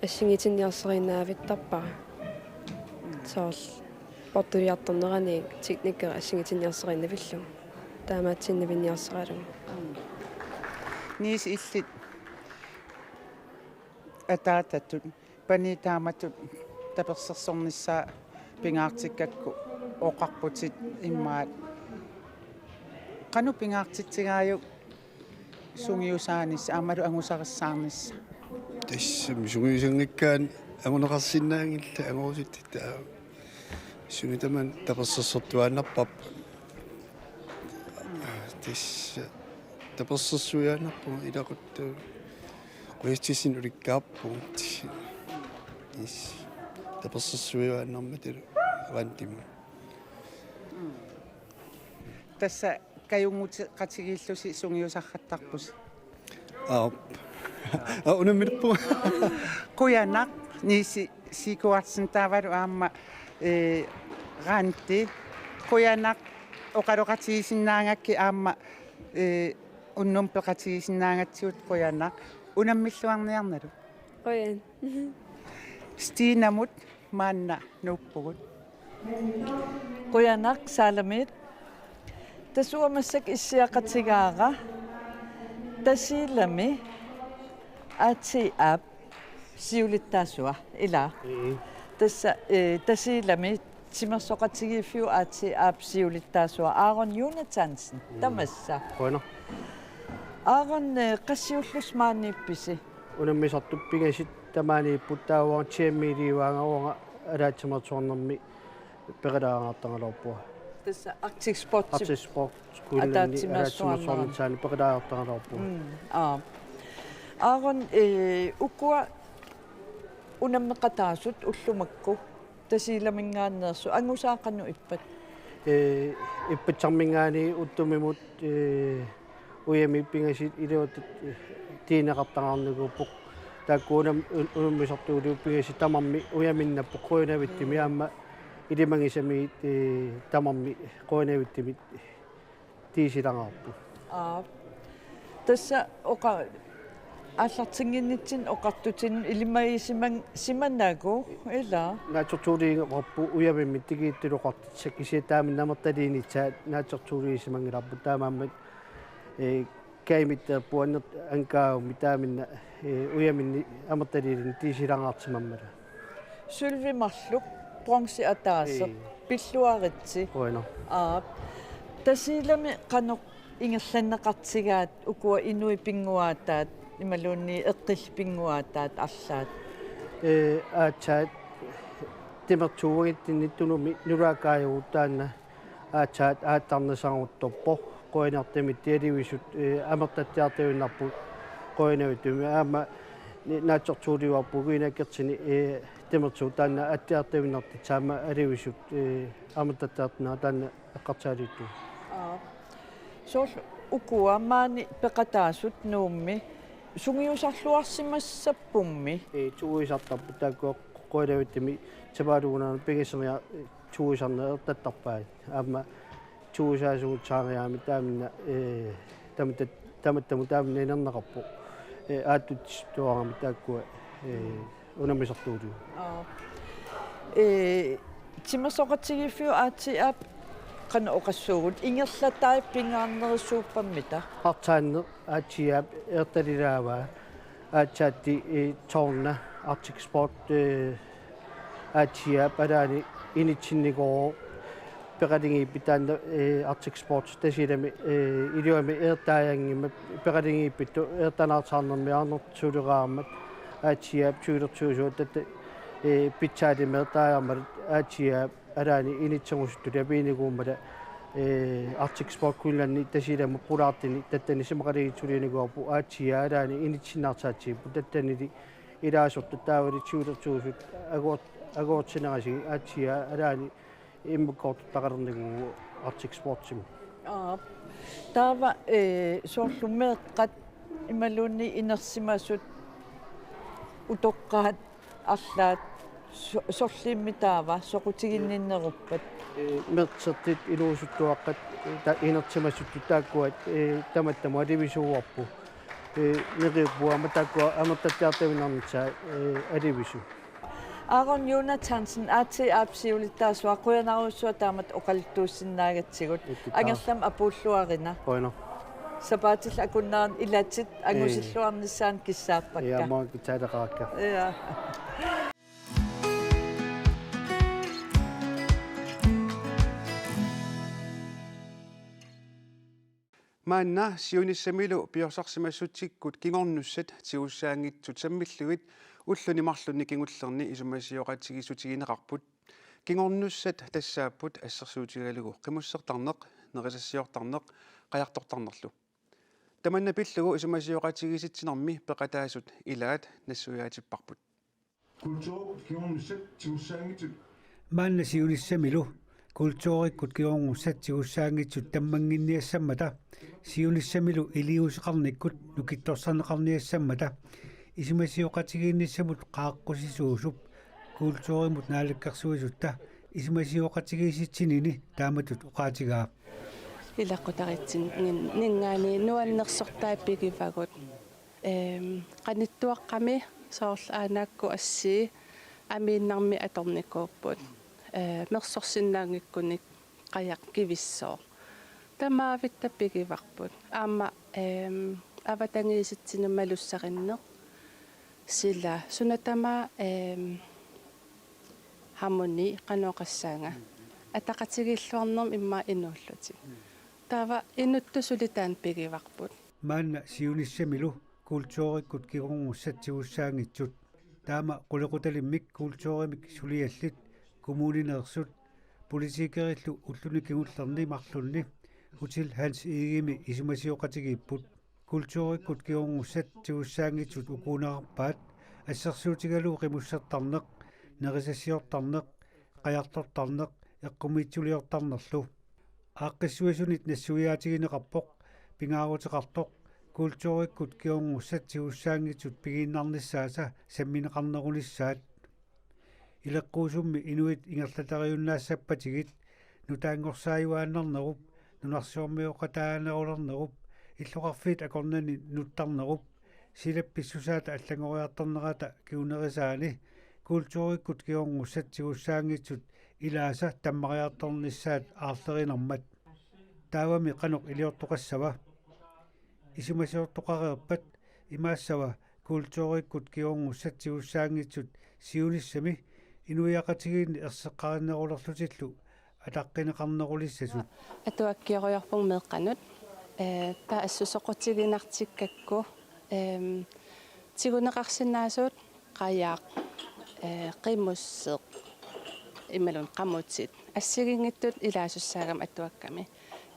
ассигитинниарсериннаавиттарпара соол портуриарторнерани teknikkера ассигитинниарсериннавиллу таамаатсиннавинниарсералу нис иллит атаататтут пани тааматут таперсерсорнissaa пингаартиккакку оқарпутит иммаат кану пингаартитсигааю sungiusaanis amaru angusaqassaarnissa тассам сугисангиккаан агунеқарсинаангилла агуусуттита сунитаман таперсерсортуааннарпап тасса таперсерсуяаннарпу илақутту қуистисин уликкаарпу ис таперсерсуяаннармату авантиму тасса каюнгути қатигииллуси сунгиусарраттарпус унаммилпу куянақ ниси сикуарсин таавалу аама ранти куянақ оқалоқатигисиннаангакки аама уннум пеқатигисиннаангатсиут куянақ унаммиллуарниарналу Қоян. стинамут маанна нуппугут Quyanak salamit. Tasuamasak issiaqatigaara. Tasilami ati ab siulittaasua ila. Tassa tasilami timersoqatigifiu ati ab siulittaasua Aaron Jonathansen tamassa. Bueno. Aaron qassiullus maanippisi. Unammisartuppigasit tamaani puttaawaan tiammiiliuaangaruanga alaatsamartuarnermi peqalaangaartangalarpua. Tassa Arctic Sport. Arctic Sport skullani alaatsamartuarnersaani peqalaangaartangalarpua. Aaron ukua unammeqataasut ullumakku tasilamingaannersu angusaaqannu ippat. Ippatsarmingaani uttumimut uyami pingasit iluut tiinaqartangaarniguuppoq taakkuunam unummisartuuliu pingasit tamarmi uyaminnappaq quinavittimi aamma ilimangisami tamarmi quinavittimi tiisilangaarpu. Tassa oqa аллартингиннитсин оқартутин илимагисиман симаннааку ила наачортуулиингерпу уявимми тигииттулоқартитсак кисиатааминнамерталиинитсаат наачортуулиисимангиларпу таамааммат каймитта пуаннер анкаауми тааминна уяминни амерталиилин тисилангаартимаммала сулвимарлук бронси атаасе пиллуаритси уина тасилами канеқ ингерланнеқартигаат укуа инуи пингуаатаат ималуунни эққилпингуаатаат арлаат аачаат тимертуугиттинниттунуми нулаакааюутаанна аачаат ааттарнасаагутторпо қоинартимит тиаливисут амертаттиартуиннарпу қоинавитуми аама наачортуулиуарпу гуинаккертини тимертуутаанна аттиартуиннарти таама аливисут амертаттаартнаа таанна эққартаалитту соор укуа маани пеқатаасут нуумми сунгиусарлуарсимассаппумми тууисартарпу таакку қоилавиттими табалугунаана пигисериа тууисарна ертаттарпаат аама туусаасугут саариаами тааминна таматтаму тааминна инернеқарпу ааттутситуарами тааккуа унамисартуулу тимасоқатигиффиу аатиап qana oqassuugut ingerlatai pingaarnerisuuppammita hartaanne aatiap ertalilaava aatsaatti torna Arctic Sport aatiap alaani initsinnikoo peqalingiippitaanna Arctic Sport tasilami iluami ertaayanngimma peqalingiippittu ertanaartaarnermi arnertsuuleqaarmat aatiap tuilertuusuut tatta pitsaalimertaajarmat aatiap alaani initsangusuttu lapiiniguummala Arctic Sport kullanni tasilama qulaartini tattani simaqaliitsuliiniguarpu aatsia alaani initsinnaartaatiippu tattanili ilaasortu taavali tuilertuusut agoortinerasigi aatsia alaani immukkoortuttaqalernigu Arctic Sportsimi taava soorlumeeqqat imaluunni inersimasut utoqqaat арлаат сорlimitaava soqutiginninneruppat мерцертит илуусуттуаққат инертимассутту тааккуат таматтаму аливисууарпу нериуппуама тааккуа амертаттиартавинарнитсаа аливису Aaron Jonathansen ati apsiulittaasua quyanarussuа таамат оқаллуussinnaagatsigут ангерлам апууллуарина поино сапаатил акуннаарн илатит ангусиллуарниссаан киссааппакка я мо китаалеқаракка я Maanna siunissamilu piorsaarsimassutikkut kingornussat tiussaangitsut sammillugit ulluni marlunni kingullerni isumasioqatigisutigineqarput kingornussat tassaapput assersuutigalugu qimussertarneq nerisassiortarneq qajartortarnerlu tamanna pillugu isumasioqatigisitsinarmi peqataasut ilaat nassuyaatipparput kultuur kingornussat tiussaangitsut maanna siunissamilu kultuurikkut kiorngussat tiussaangitsut tammanginniassammata siunissamilu iliuseqarnikkut nukittorsarneqarniassammata isimasioqatigiinnissamut qaaqqusisuusup kultuurimut naalakkarsuisutta isimasioqatigiisitsinini taamatut uqaatigaa илаққутаритсин нингаани нуаннерсортааппигивагут qanittuaqqami soorl aanaakku assii amiinnarmi atornikuupпут мерсорсиннаангиккуник qajaq kivissoo тамаавиттаппигиварпут аама аватангииситсину малуссариннеq сила сунатама harmoni qanoqassaanga атақатигиллуарнерм имма инууллути таава инуттусулитаан пигиварпут маанна сиунissamilu kultuurikut kigorngussatsigussaangitsut таама qulеqutalimмик kultuurimik suliallit kommunineersut politikериллу уллуни кигуллерни марлунни утил ханс игими исумасиоqatigiipput kultuurikut kigorngussatsigussaangitsut ukuunaqarpaat ассерсуутигалуу qimуссертарнеq нерисассиортарнеq qajartortarneq eqqumiitsuliortarnerlu aaqqissuisunit nassuyaatigineqarpoq pingaaruteqartoq kultuurikkut kigorngussatsigussaangitsut pigiinnarnissaasa sammineqarnerunissaat илэккуусумми инуит ингерлатариуннаассаппатигит нутаангорсааюааннернеруп нунарсуормиоқатаанерулернеруп иллоқарфиит акорнани нуттарнеруп силапписсусаата аллагориарторнерата киунерисаани kultuurikkut kigorngussatsigussaangitsut ilaasa таммариарторнissaat аарлеринэрмат таавами qanoq илиортоқассава исимасиортоқареерпат имаассава kultuurikkut kigorngussatsigussaangitsut siunissami инуяқатигиинни ерсеққариннерулерлутиллу атаққинеқарнерулиссасут атуаккиориорпун меэққанут таа ассусоқутигинартиккакку тигунеқарсинаасуут қаяақ qimmusseq immalun qamutsit assигингиттут илаасуссаагам аттуакками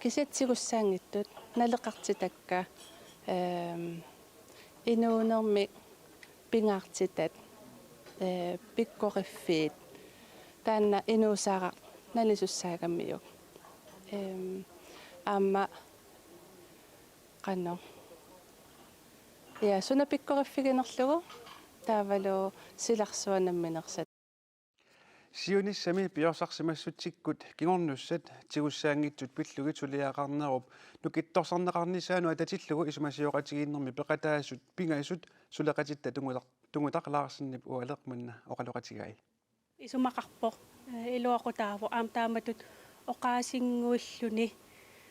кисатсигуссаангиттут налеқартитакка инуунерми пингаартитат пиккориффиит таанна инуусаара налисуссаагаммиук аама qanno я суна пиккориффигинерлугу таавалу силарсуанамминерсат сиунissami piorsaarsimassutikkut kingornussat tigussаангитсут пиллуги тулиақарнеруп нукитторсарнеқарнисаану ататиллугу исумасиоқатигииннэрми пеқатаасут пингаисут сулеқатитта тунгутақлаарсиннип уалеқманна оқалоқатигай исумақарпоқ илуақутааву аам тааматут оқаасингуиллуни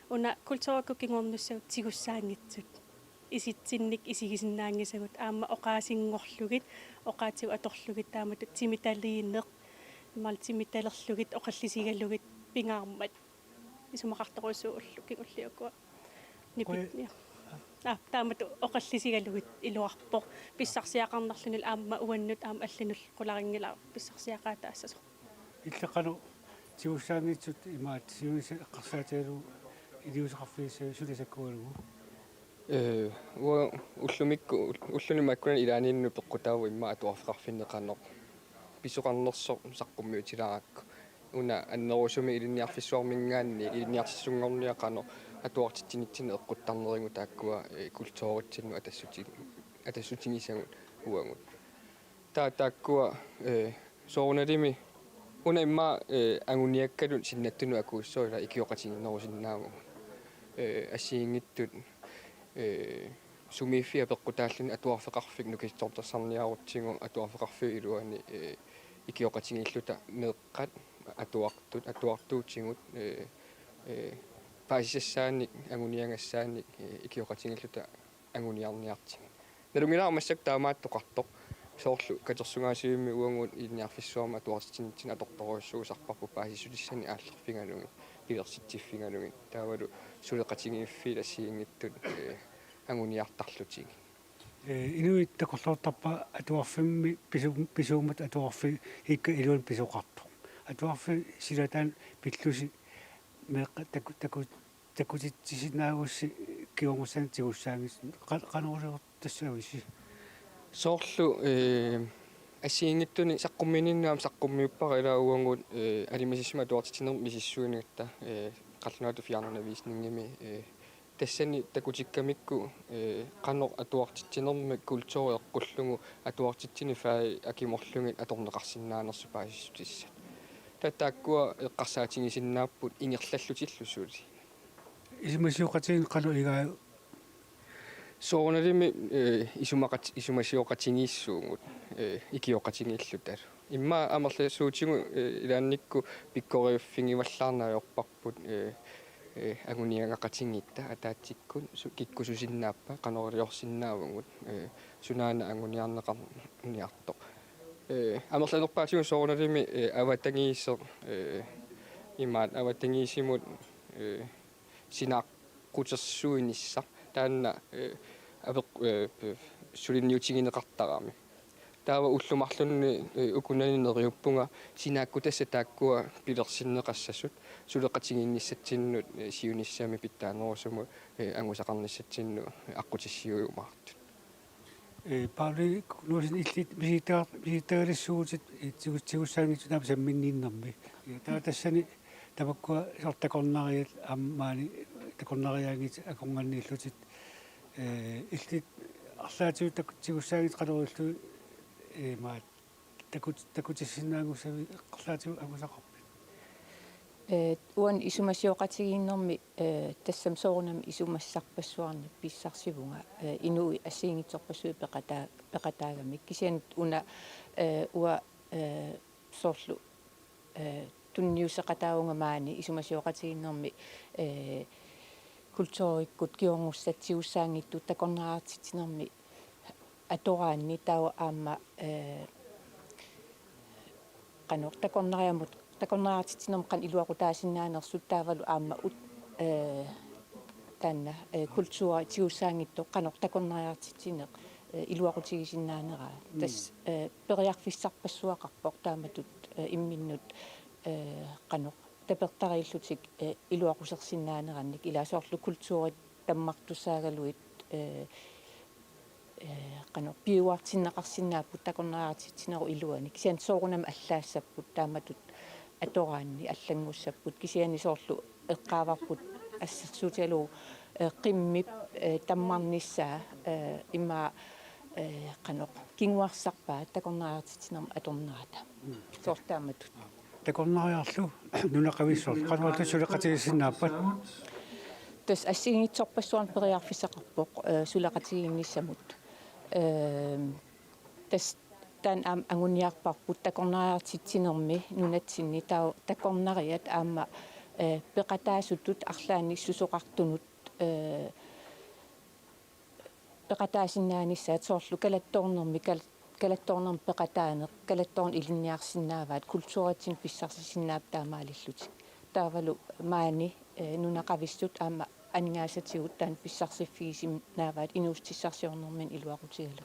уна культуракку кингорнуссагут тигуссаангитсут иситсинник исигисиннаангисагут аама оқаасингорлугит оқаатигу аторлугит тааматут тимиталиинеқ малтимиталерлугит оқаллисигаллугит пингаармат исумақарторуссууллу кигуллиукуа нипитни таамату оқаллисигаллугит илуарпоқ писсарсиақарнерлунил аама уаннут аама аллинул қуларингила писсарсиақаата ассасо иллеқану тиуссаангитсут имаат сиуниса эққарсаатигалу илиусеқарфииссаа сулисаккуалугу уа уллумикку уллуни маккуна илаанинну пеққутааву имма атуарфеқарфиннеқарнеқ писоқарнерсо саққуммиутилааракку уна аннерусуми илинниарфиссуармингаанни илинниартиссунгорниақано атуартитсинитсини эққуттарнеригу тааккуа культууритсинну атассутинисагут уангут тааккуа соорналими уна имма ангуниаккалун синнаттуну акууссоила икиоқатигиннерусиннааму ассиингиттут сумифиа пеққутааллини атуарфеқарфик нукистортассарниарутсигу атуарфеқарфи илуани икиоқатигиллута меэққат атуартуутсигут паисассааник ангуниангассааник икиоқатигиллута ангуниарниартиг налунгилаармассак таамааттоқартоқ соорлу катерсугаасиимми уангуут иниарфиссуарма атуартитсинитсин аторторуссуусарпарпу паисулиссани ааллерфигалуги пилерситсиффингалуги таавалу сулеқатигииффила сиингиттут ангуниартарлутиг инуит такорлуутарпа атуарфимми писуумат атуарфи икка илуун писоқарту атуарфи силатаан пиллуси меққа такутитсинаагусси киунгуссани тигуссаангис канорулеор тассависи соорлу ассиингиттуни саққуммининнаам саққуммиуппара илаагуангут алимисиссима туартитинер мисиссуинигта қаллунаату фиарнунавииснингими тассани такутиккамикку канор атуартитинерми культуриэққуллугу атуартитсини фаи акиморлугит аторнеқарсинаанерсу паасиссутиссат татааккуа эққарсаатингисиннааппут ингерллаллутиллусуули исимасиоқатигин қалу игааю соорналими исумасиоқатингииссуугут икиоқатингииллуталу имма амерласуутигу илаанникку пиккориуффингиваллаарнаажорпарпут агуниагақатингитта атаатсиккут киккусусиннааппа канорилиорсиннаавгут сунаана агуниарнеқарниарто амерланерпаатигу соорналими аватангииссер имаат аватангиисимут синааққутерсуинисса таанна сулинниутигинеқартарами таава уллумарлунни укунанинериуппунга синаакку тасса тааккуа пилерсиннеқассасут сулеқатигингиссатсиннут сиуниссами питтаанерусуму ангусақарниссатсинну аққутиссиуйумаартут паули нуусин иллит миситаариссуутит тигуссаангитсунаап самминнииннэрми таа тассани табаккуа сортакорнариат аммаани такорнариаагит акорнганнииллутит иллит арлаатиу тигуссаагит қалориллу маат такутиссинаагуссави арлаатиу агусақарпит уан исумасиоқатигииннэрми тассам соорнам исумассарпассуарни писсарсивунга инуи ассиингитсорпассуи пеқатаагамик кисианит уна уа соорлу тунниусеқатаунга маани исумасиоқатигииннэрми культууриккут киорнуссатсиуссаангитту такорнаартитинерми атораанни таа аама канор такорнариамут такорнаартитинерми кан илуақутаасиннаанерсут таавалу аама ут танна культура тиуссаангитту канор такорнариартитинеқ илуақутигисиннаанераа тас периарфиссарпассуақарпоқ тааматут имминнут канор тапертариллутик илуақусерсиннаанеранник илаасоорлу культуурит таммартуссаагалуит канор пиуартиннеқарсинааппут такорнаартитинеру илуаник кисиан соорунам аллаассаппут тааматут атораанни аллангуссаппут кисиани соорлу эққааварпут ассерсуутиалу қиммип таммарниссаа имма канор кингуарсарпаа такорнаартитинерм аторнаата соортааматут такорнариарлу нунақависсор кануалта сулеқатигисиннааппат тас ассигингитсорпассуарн периарфисақарпоқ сулеқатигингиссамут тас таан аам ангуниарпарпут такорнариартитсинерми нунатсинни таа такорнариат аама пеқатаасутут арлаани сусоқартунут пеқатаасиннаанissaат соорлу калатторнерми калатторнерм пеқатаанеқ калатторн илинниарсинааваат культуратин писсарсисиннаап таамаалиллутик таавалу маани нунақависсут аама анингаасатигут таан писсарсиффигисимнааваат инуустиссарсиорнэрмин илуақутигалу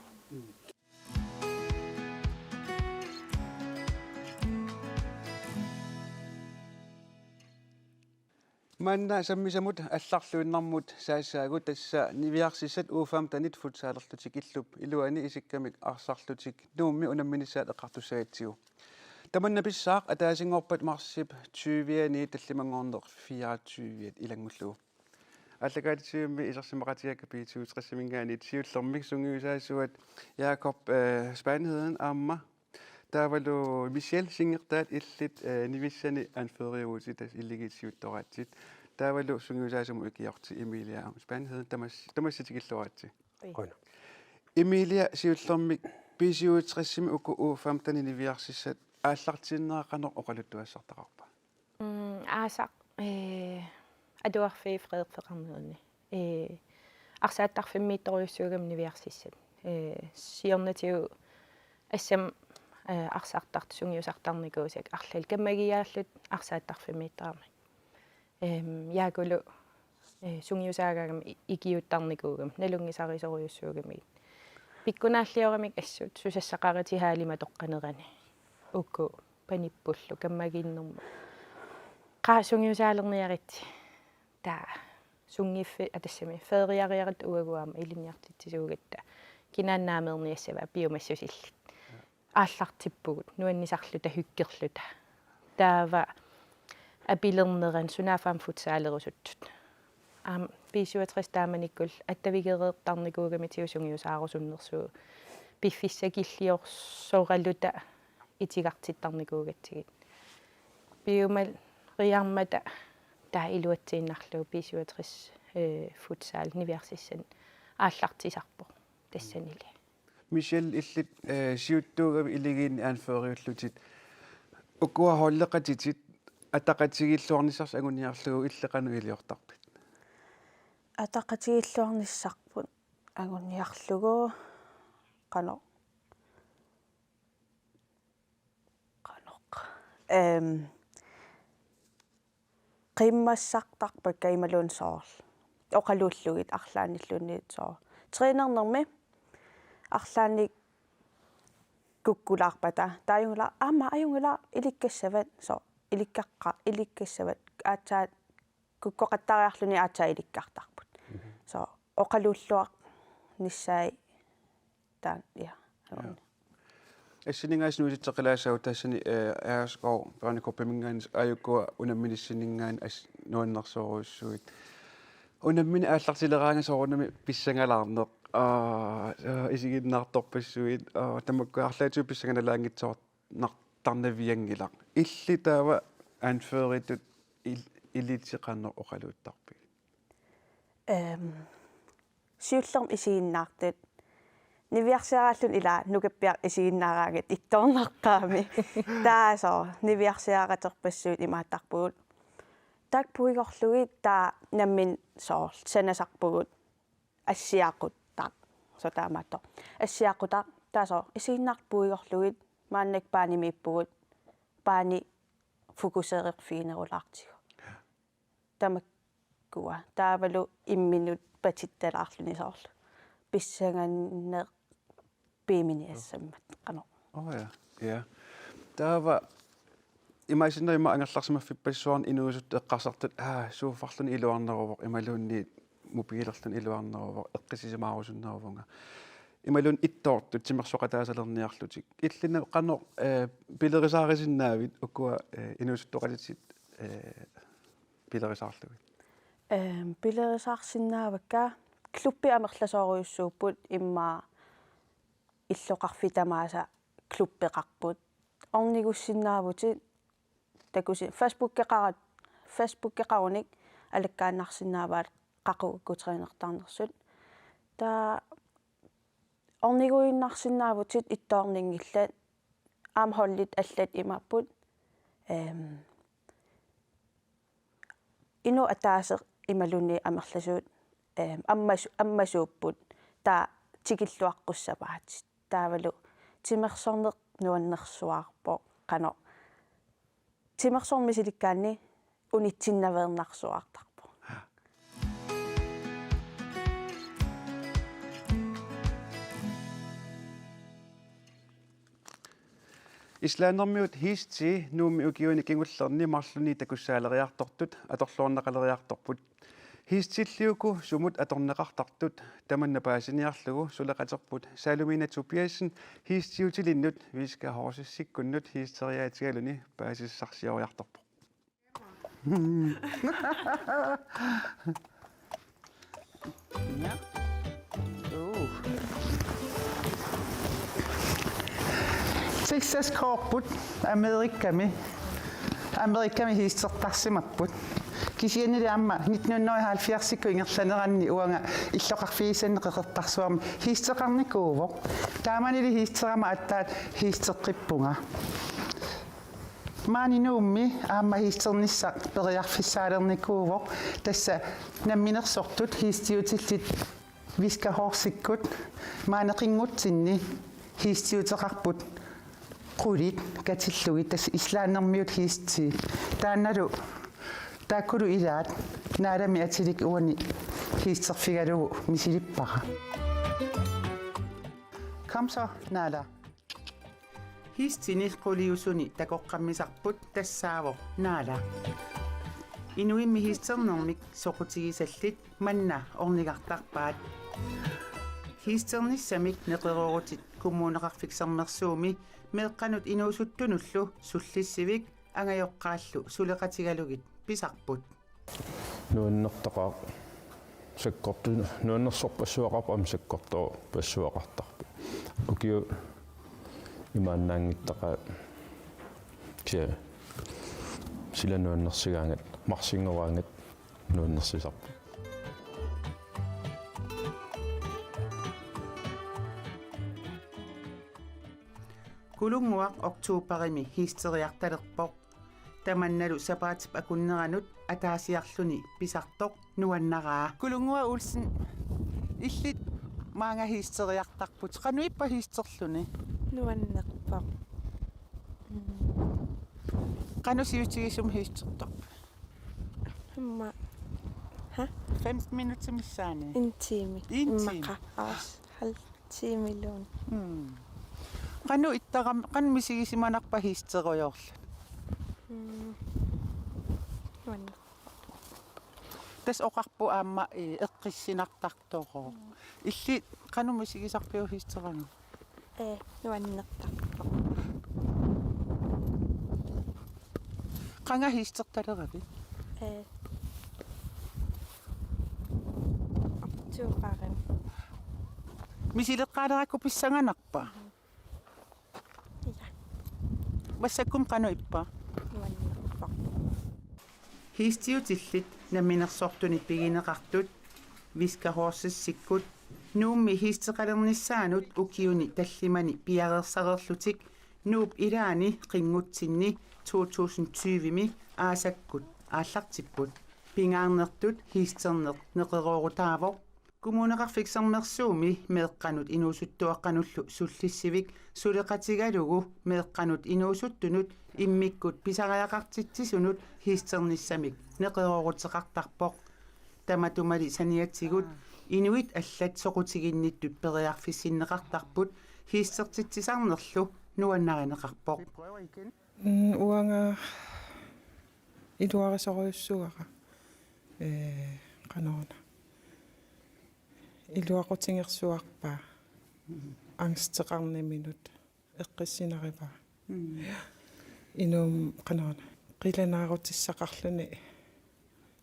манна саммисамут алларлуиннармут саассаагут тасса нивиарсиссат уфаам танит футсаалерлутик иллуп илуани исиккамик арсарлутик нуумми унамминисаат эққартуссаатсигу таманна писсаақ атаасингорпат марсип 20-ани таллимангорнеқ 24-ит илангуллуу аллагаатсиумми исерсимақатиакка пиитсуутрессимингаани сиуллэрмик сунгиусаасуат Jakob Spanheden аама таавалу Мишель сингертаат иллит нивиссани анфериуути тас иллигитсиуттораатсит таавалу сунгиусаасуму икиорти Эмилия Spanheden тамасситикиллуаатси қона Эмилия сиуллэрмик писиуутрессими уку уфамтани нивиарсиссат ааллартиннеқанеқ оқалуттуассартақарпа аасақ адуарфи фредерфеқарнерни арсааттарфиммиитторюссуугам нивиарсиссат сиорнатиу ассам арсаартарт сунгиусартарникуусак арлал каммагиааллут арсааттарфиммииттарами яакулу сунгиусаагагам икиуттарникуугам налунгисарисориуссуугами пиккунааллиорамик ассут сусассақаритихаалима тоққанерани укку паниппуллу каммагиннэрму қаа сунгиусаалерниарит таа сунгиффи атассами феериариарат уагуама илинниартитсисуугатта кинааннаамерниассава биомассусиллит ааллартиппугут нуаннисарлута хykкерлута таава апилернеран сунафаам футсаалерусуттут писуатрис тааманиккул аттавигереэртарникуугами тиусунгиусаарусуннерсуу пиффиссакиллиорсоораллута итигартиттарникуугатсигит биумал риармата таа илуатсииннарлуу писуатрис футсаал нивиарсиссан ааллартисарпо тассанили Michelle illit siuttuugami iligin aanfeeriullutit ukua holleqatitit ataqatigilluarnissars aguniarlugu illeqanu iliortarpit атақатигиллуарниссарпут агуниарлугу qanoq qimmassartarpak kaimaluun soorl oqaluullugit арлааниллуунниит соо тренернерми арлааник куккулаарпата тааюнгла аама аюнгла иликкассават соо иликкассават аатсаат куккоқаттариарлуни аатсаа иликкартарпут соо оқалууллуақ ниссаи таан я Эссинингаасинууситсеқилаасау тассани аасгоо пааникорпимингаанис аюккуа унамминиссинингаан ас нуаннерсооруйуссуит унаммини ааллартилераангасоорунами писсангалаарнеқ исигиннаарторпассуит тамаккуарлаатиу писсанганалаангитсоор нартарнавиангила илли таава анфееритут илитсеқарнер оқалуuttарпи сиуллерм исигиннаартут нивиарсиарааллун ила нукаппиар исигиннаараагат итторнарқаами таасоо нивиарсиаратерпассуут имааттарпугут так пуигорлугит таа наммин соор санасарпугут ассиаақуттаа сотаамаатто ассиаақутаа таасоо исигиннаарт пуигорлугит мааннак паанимииппугут паани фокусеерфигинерулаартигу тамаккуа таавалу имминут патитталаарлуни соорлу писсаганнеэ пиминиассаммат қано я таава имаасиннерима ангерларсимаффиппассуарн инуусут эққарсартут сууфарлуни илуарнеруво ималуунни мупигилерлун илуарнеруво эққисисимаарусуннерувунга ималуун иттоортут тимерсоқатаасалерниарлутик иллина қано пилерисаарисиннаавит уккуа инуусуттоқалитсит пилерисаарлугит пилерисаарсиннаавакка клуппи амерласоориуссууппут имма иллоқарфитамааса клуппеқарпут орнигуссиннаавутит такуси фейсбуккеқаруник алаккааннарсинааваат қақугуккутеринертарнерсут таа орнигуиннарсинаавутит иттоорнингиллат аамхоллит аллат имаппут ину атаасе ималуни амерласуут аммасууппут таа тикиллуаққуссапаат таавалу тимерсорнеқ нуаннерсуаарпо қано тимерсормисиликкаанни унитсиннавернарсуаартарпо ислаанермиут хисти нууми укиуни кингуллерни марлуни такуссаалериартортут аторлуорнақалериарторпут хистиллиуку сумут аторнеқартартут таманна паасиниарлугу сулеқатерпут салумина тупиассин хистиутилиннут виска хорсиссиккуннут хистериаатигалуни паасиссарсиориарторпо Texas korput Amerikami hiistertarsimapпут кисианили амма 1970 ингерланеранни уанга иллоқарфигисаннеқеқертарсуарми хиистеқарникууво тааманили хиистерама аттаат хиистерқиппунга маанинуумми аама хиистернisса периарфиссаалерникууво тасса намминерсортут хиистиутиллит вискахорсиккут маанеқингутсинни хиистиутеқарпут qulит катиллуги тас ислааннэрмиут хиисти таанналу тааккулу илаат наалами атилик уани хиистерфигалугу мисилиппара камса наала хистини qoliusuni такоққаммисарпут тассааво наала инуимми хистернермик соқутигисаллит манна орнигартарпаат хистерниссамик неқерорутит коммунеқарфиксернерсууми меэққанут инуусуттунуллу суллиссивик ангайоққааллу сулеқатигалугит писарпут нуаннертақаа саккорту нуаннерсорпассуақарпа амсаккортоо пассуақартарпу укиу имааннаангиттаqa сила нуаннерсигаангат марсингораангат нуаннерсисарпу кулунгуақ октуупарими хистериарталерпоқ таманналу сапаатип акуннеранут атаасиарлуни писартоқ нуаннараа кулунгуа улсин иллит маанга хистериартарпут кануиппа хистерлуни нуаннерпоқ канусиутигисум хистерторп имма 15 minutter missane en time иммақа аас хал тимилуун qanu ittaram qan misigisimanarpa hiisteruyorlu нуанна tas oqarpu aamma eqqissinartartoro illi qanu misigisarpiu hiisteranu нуаннертарпоқ qanga hiistertaleravi туупарим misileqqaalerakku pissanganarpa wassakkum qanu ippa нуаннерпоқ hiistiutillit namminersortuni pigineqartut viskahorsissikkut nuummi hiisteqalernissaanut ukiuni tallimani piarersarerlutik nuup ilaani qinngutsinni 2020mi aasakkut aallartipput pingaarnertut hiisterneq neqerorutaavo kommuneqarfiksernersuumi meeqqanut inuusuttuaqqanullu sullissivik suleqatigalugu meeqqanut inuusuttunut immikkut pisariaqartitsisunut hiisternissamik neqerorutseqartarpoq tamatumali saniatsigut inuit allat soqutiginnittut periarfissinneqartarput hiistertitsisarnerlu nuannarineqarpoq уанга илуарисориуссуаqa канаона илуақутингерсуарпа ангстеқарниминут эққиссинариваа инум канаона қиланаарутиссақарлуни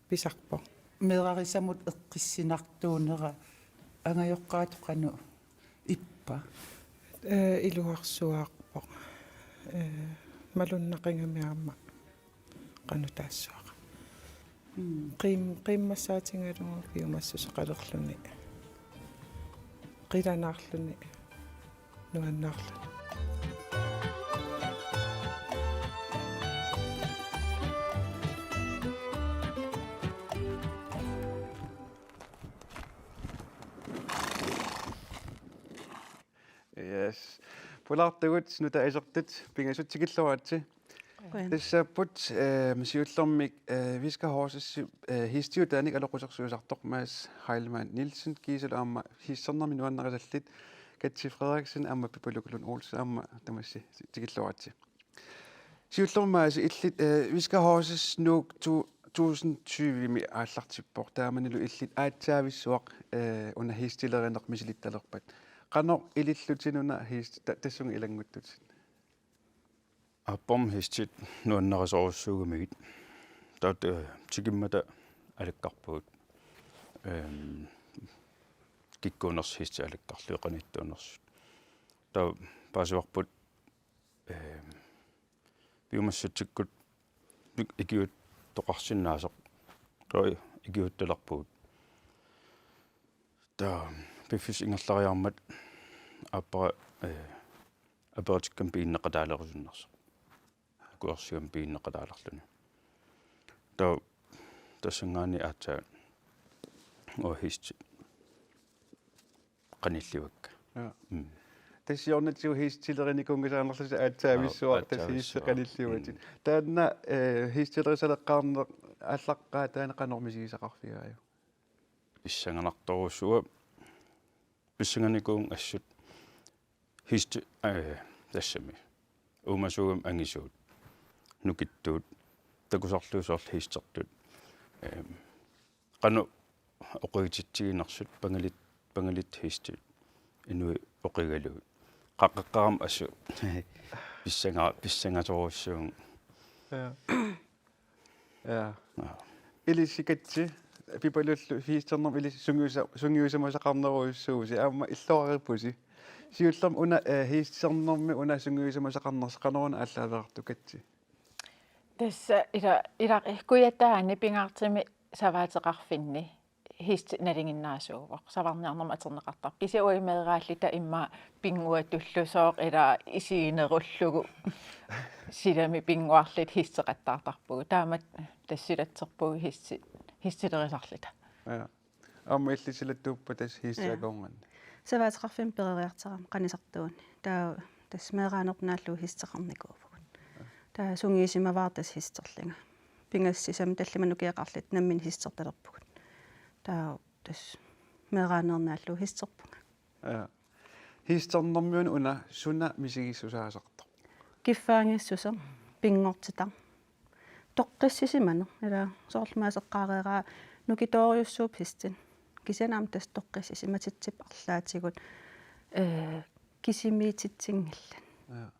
писарпо мерарисамут эққиссинартуунера ангайоққаату қану иппа илуарсуаарпо малуннақингамиаама қану таассуаqa қиммассаатингалугу пиумассусеқалерлуни қиланаарлуни нуаннаарлуни Yes. Pulartugut nuta isertit pingasuttikilluaatsi. Tassaapput masiullermik viskahorsis histiutaanik aloqusarsuusartoq maas Heilmann Nielsen kiisel aamma hiissernermi nuannerisallit Katsi Frederiksen aamma Pipulukulun Olsen aamma tamassi tikilluaatsi. Siullermaasi illit viskahorsis nuuk 2020mi aallartippoq taamanilu illit aatsaavisuaq una hiistilerineq misilittalerpat. Qano ilillutinuna hiist tassung ilanguttutin. Appom histit nuannerisorussugumigit. Tat tikimmata alikkarpuut. Kikkuuners histi alikkarlueqanittuuners. Ta paasuarput biumassutikkut ikiut toqarsinnaasoq. Toi ikiuttelerpuut. Ta pifis ingerlariarmat appara apertikkam piinneqataalerusunnersa kuersigam piinneqataalerluni tassangaani aatsaa ohisti qanilliwakka тассиорнатсиу хистилерникунгасаанерлуса аатсаависсуар тассииссе каниллиуатит таанна хистилерисалеққарнеқ аллаққаа таана канормисигисақарфигааю писсанганарторуссуа писсанганикуун ассут хист тассами умасугам ангисуут нукиттуут такусарлуусорл хистертут qanu oqigitittiginersut pangalit histi inui oqigaluut qaqqaqqaram assu pissangatorussuun ja ilisikatsi pipalullu hiisternerm ili sungiusamasaqarneruissuusi aamma illoarippusi siullerm una hiisternermi una sungiusamasaqarners qanoruna allaaverartukatsi tässä ila kujataani pingaartimi savaatеqarfinni hiist nalinginnaasuuvoq savarniarnerma aterneqartar kisi uimeeraallita imma pinguatullusooq ila isiinerullugu silami pinguarlit hiisteqattaartarpugu taamat tassilatserpugu hiistilerisarlita ja amma illisilattuuppa tas hiistiakoongan savaatеqarfim pereriarteram qanisartuun taa tas meeraanerpnaallu hiisteqarnikuuvugun taa sungiisimavaartas hiisterlinga pingassisam tallimanukiaqarlit nammin hiistertalerpugun taa tas meeraanernaаллу hiisterpunga ja hiisternermiun una sunna misigissusaasartor kiffaangissusam pingortita toqqissisimanu ila soorlmaaseqqaareeraa nukitoriussuup histin kisianaam tas toqqissisimatitsip arlaatigut kisimiititsingallan ja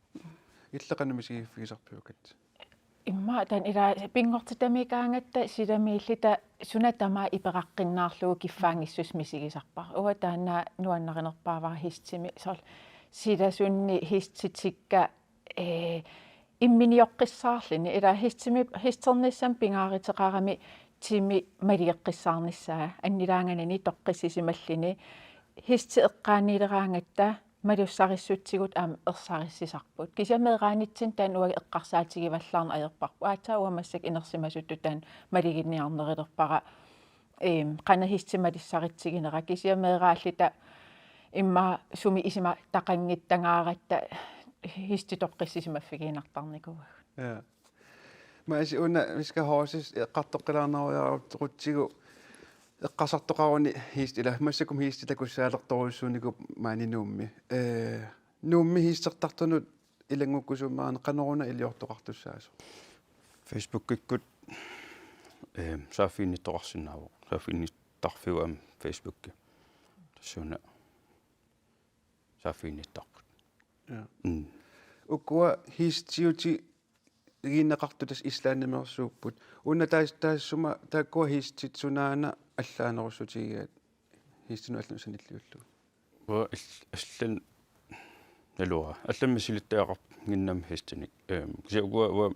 illeqanu misigiffigisarpiukat imma tan ila pingortitamikaangatta silamiillita sunatamaa ipeqaqqinnaarlugu kiffaangissus misigisarpar uwa taanna nuannarinerpaavaa histimi sol silasunni histitikka imminiоққиссаарлини ила хистернissam pingaariteqarami timi malieqqissaarnissaa annilаанганани toqqissisimalлини histi eqqaanniileraangatta malussarissuttigut aam ersaarissisarput kisiameeraanitsin taan uagi eqqarsaatigivallarna ajerparpu aataa uamassak inersimasuttu taan maliginniarnerilerpara qana histimalissaritsiginera kisiameeraallita imma sumi isima taqangittangaaраtta histi toqqissisimafigiinartarnikugu ja maasi una viska horses eqqartoqqilaarnaruyaaruttigu eqqasartoqaruni hiistila massakum hiistilakussaalertoruissuuniku maaninuummi nuummi hiistertartunut ilangukkusumaana qanoruna iliortoqartussaasu Facebook-ikkut saafiinnittoqarsinnaavu saafiinnittarfiuam Facebook tassuna saafiinnittaqut ja ukkuwa hiistiuti giinneqartu tas islaannimersuupput una taassuma taakkua hiistit sunaana allaanerussutigiat hiistinu allusanilliullu wa allan nalua allammisilitteaqar ginnam hiistinik kisiugua wa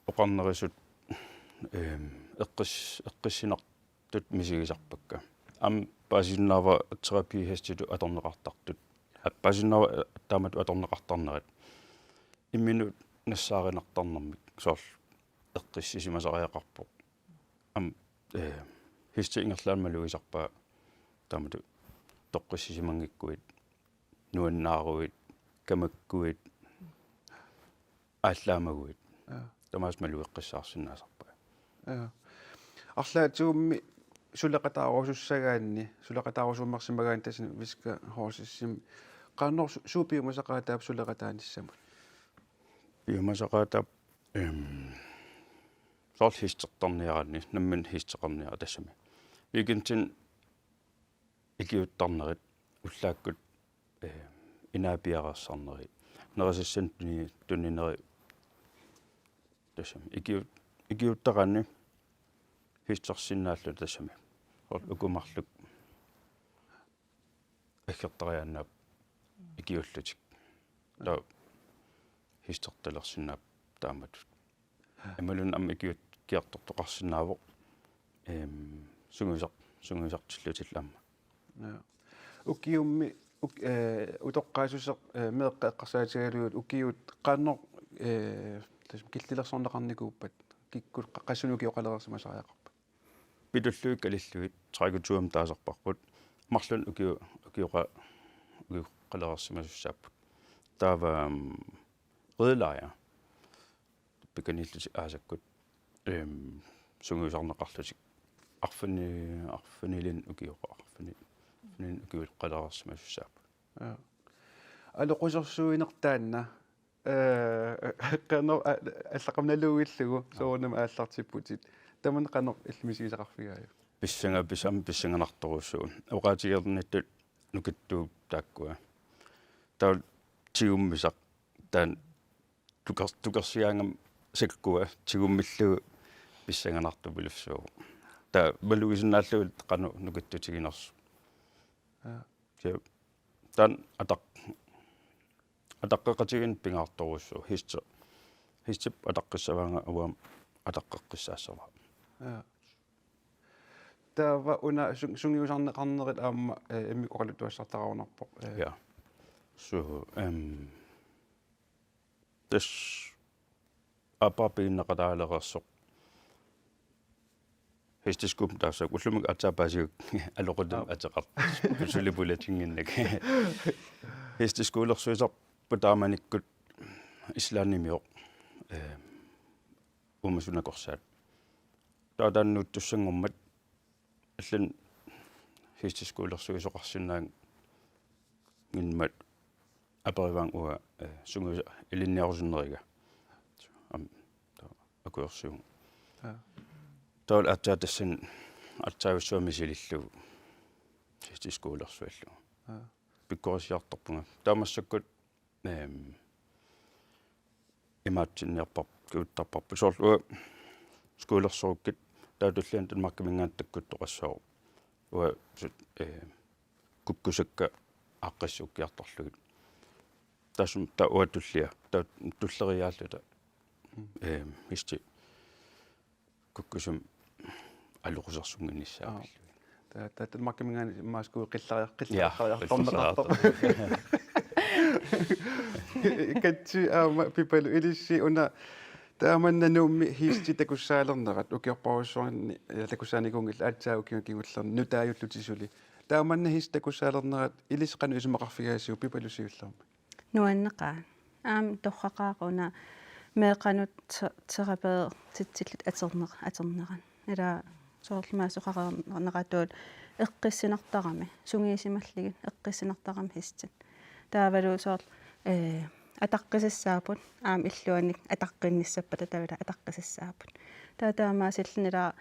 oqarnerisut eqqissinartut misigisarpakka am paasinnava terapi hiistitu atorneqartartut аппасиннава таамат аторнеқартарнерат имминут нассааринартарнэрмик соорл эққиссисимасариақарпоқ ам хистиингерлаамалуисарпаа таамат тоққиссисимангиккуит нуаннааруит камаккуит ааллаамагуит тамаас малуеққиссаарсинаасарпаа арлаатуумми сулеқатаарусуссагаанни сулеқатаарусууммарсимагаан тасин виска хоосиссим qaannor suupiumasaqaataap suleqataanissamut piumasaqaataap soorl hiistertarniaranni namman hiisteqarniara tassami weekendin ikiuttarnerit ullaakkut inaapiaqarsarneri nerisassan tunnineri tassami ikiuttaqanni hiistersinnaallu tassami ukumarluk аккертарианнаап икиуллутик та хистертерсиннаап таамат амалун ам икиут киартортоқарсинаавоқ сунгусартиллутилламма укиумми утоққаасусеқ меэққаққарсаатигалуут укиут qaannor киллилерсорнеқарникууппат киккул қассунуки оқалерерсимасариақарпа питуллуик калиллуит трагутуам таасарпарпут марлун укиоqa qallerersimasussaapпут таава рыдлая пиканиллути аасаккут сунгуисарнеқарлутик арфанилин арфанилин укиулеққалаарсимассааппут алоқусерсуинертаанна qano аллақамналуиллугу соонам ааллартиппутит таман qano иллмисигисақарфигааю писсанганарторуссуун оqaатигернаттут нукиттуу тааккуа таа тигуммисақ таан тукерсиаангам саккуа тигуммиллу писсанганарту пилуссуу таа балуисиннааллуут qano нукиттутигинерсу таан атаққақатигин пингаарторуссуу хистип атаққиссаваанга аваам атаққаққиссаассава таава уна сунгиусарнеқарнерит аама иммикоқалу туассартараунарпоқ ja so das апапиннеқатаалерерсоқ хистискум таасак уллумик атсаапаасиук алоқутам атеқар сулипулатингиннак хистискуулерсуисар путааманиккут ислаанимиоқ умасунакорсаат таатааннуут туссангормат аллан хистискуулерсуисоқарсинаан гинмат апериван уа сунгуса илинниарусиннерига акуерсуун таул аттаатассан артаависсуамисилиллугу хистискуулерсуаллу пиккорисиарторпунга таамассаккут имаатсинниарпар киуттарпарпу соорлуа скуулерсоруккит таатуллиан танмаркамингааттаккут тоқассоо уа куккусакка аққиссуккиарторлугит тасум та уатуллиа та туллериааллута хисти куккусум алоқусерсунгиннссаапиллу та танмаркамингаани мааску қиллариар катси аама пипалу илисси уна тааманнануумми хисти такуссаалернерат укиорпаруссуарни такуссааникунгил аатсаагукингуллерни нутааюллутисули тааманна хис такуссаалернерат илисқану исумақарфигаасуу пипалусиуллерми нуаннеқаа торрақаақуна меэқанут терапеут титсиллут атернеран ила соорлмаасоқарернератуут эққиссинартарами сунгиисималлигит эққиссинартарами хистит таавалу соорл атаққисассаапут аам иллуаник атаққинниссаппата тавила атаққисассаапут таатаамаасиллнила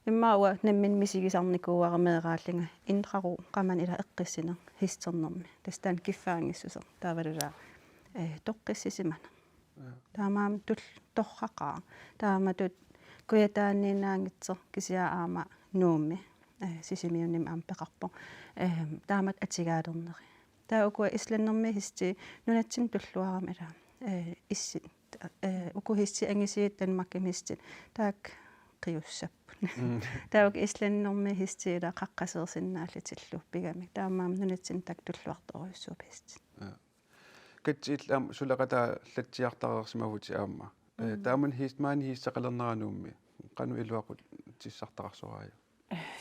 иммауа наммин мисигисарникууарамеерааллинга инрару qamан ила эққиссинер хистернерми тастаан киффаангиссусер таавалула тоққиссисимана таамаам тул торрақаа тааматут куятаанинаангитсер кисиа аама нуумми сисимиунним аам пеқарпо таамат атигаалернери таукуа исланнерми хисти нунатсин туллуарами ила исси уку хисти ангисиит танмакким хисти таак қиуссаппут таук исланнерми хисти ила қаққасерсиннааллитиллу пигами таамаам нунатсин так туллуарторуйссуу писти катсиил аам сулақата латсиартарерсимавути аама тааман хистмаани хиссақалернерануумми қану илуақут тиссартарсорааю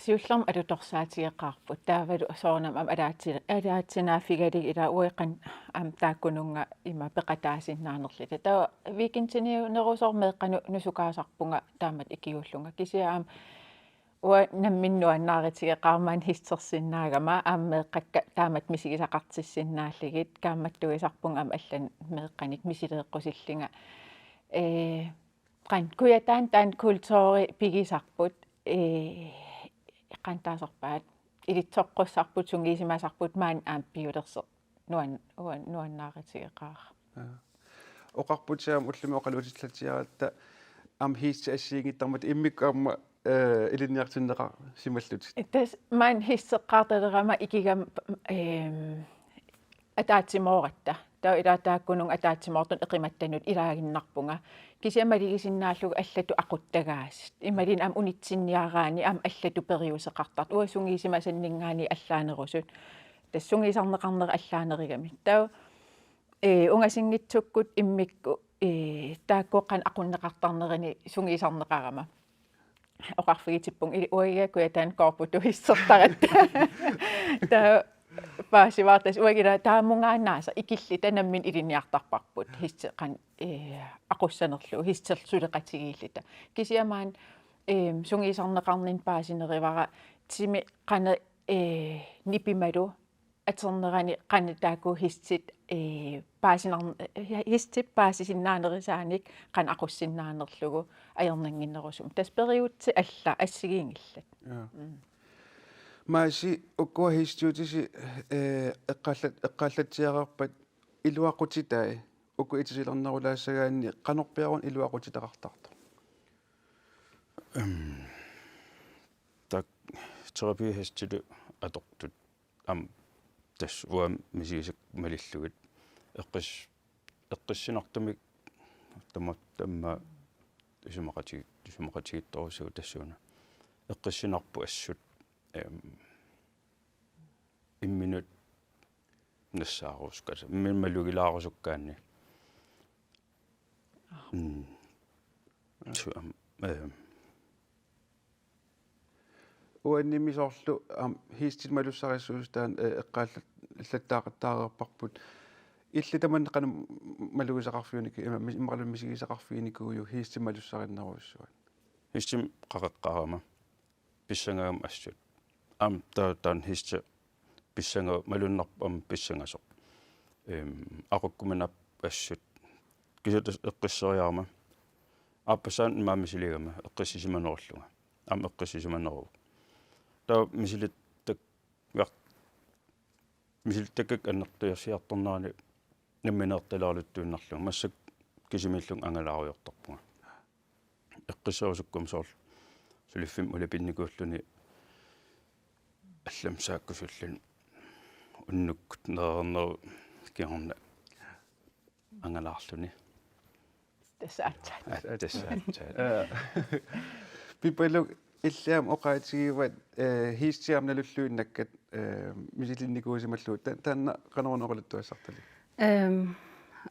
сиуллерм алуторсаатигеқарпут таавалу соорнам ам алаатсинаафигалиг ила уеқан ам тааккунунга има пеқатаасиннаанерлита таа викинтиниу нерусормеэққану нусукаасарпунга таамат икиуллунга кисиаам уа намминнуаннааритигеқармаан хистерсиннаагама ааммеэққакка таамат мисигисақартиссиннааллигит каамматтуисарпунга ам аллан меэққаник мисилеэққусиллинга qan kuyataan taan kultuuri pigisarput qantaasarpaat ilitsoqqussarput sungiisimasarput maan aampiulerser nuannaaritigeqaar oqarputiam ullumi oqaluutitlatiaratta am hiissi assiingittarmat immik aamma ilinniartinneqa simallut tas maan hisseqqaartalerama ikigam атаатсимооратта таа илаатааккунун атаатсимоортун эқиматтанут илаагиннарпунга кисиамалигисиннааллуга аллату ақуттагаасит ималин ам унитсинниараани ам аллату периусеқартарт уасунгисимасаннингаани аллаанерусут тассунгисарнеқарнер аллаанеригами таа унгасингитсуккут иммикку тааккоқан ақуннеқартарнерини сунгисарнеқарама оқарфигитиппун или уига куятаан корпуту хиссертарат таа paasivartas uagila taamungaannaasa ikilli tanammin iliniartarparput hisseqan aqussanerlu hissersuleqatigillita kisiamaan sungiisarneqarnin paasinerivaqa timi qana nipimalu aternerani qana taaku hissit hissit paasisinnaanerisaanik qan aqussinaanerlugu ajernanginnerusum tasperiutsi alla assigiingillat maasi ukua histuutisi eqqaallatiaqarpat iluaqutitai uku itisilernerulaassagaanni qanorpiarun iluaqutitaqartartu tak terapi hastilu atortut tas uam misigisak malillugit eqqissinartumik tamma исумақатигитторусуу тассууна эққиссинарпу ассут имминут нассаарускаса иммалугилаарусуккаанни уаннимисоорлу хистит малуссарисуустаан эққааллат иллаттаақаттаарерпарпут иллитаман қана малугисақарфиуник иммақалун мисигисақарфиуникуйу хистит малуссариннеруссуа хистим қақаққарама писсангагам ассут таан хисти писсанга малуннарпам писсангасо ақуккуманап ассут кисатас эққиссериарма аппасаан маамисилигама эққиссисиманеруллуга эққиссисиманеру таа мисилиттак мисилиттакак аннертиарсиарторнерани намминеэрталаарлуттууннарлуга массак кисимиллун ангалааруйорторпуга эққиссерусуккум соор сулиффим улапинникууллуни аллам сааккусуллун уннуккут нерернеру киорна ангалаарлуни тассаатсаат пипалу иллаам оқаатигиват хистиарналуллуиннаккат мисилинникуусималлуу таанна канерунеқулуттуассартали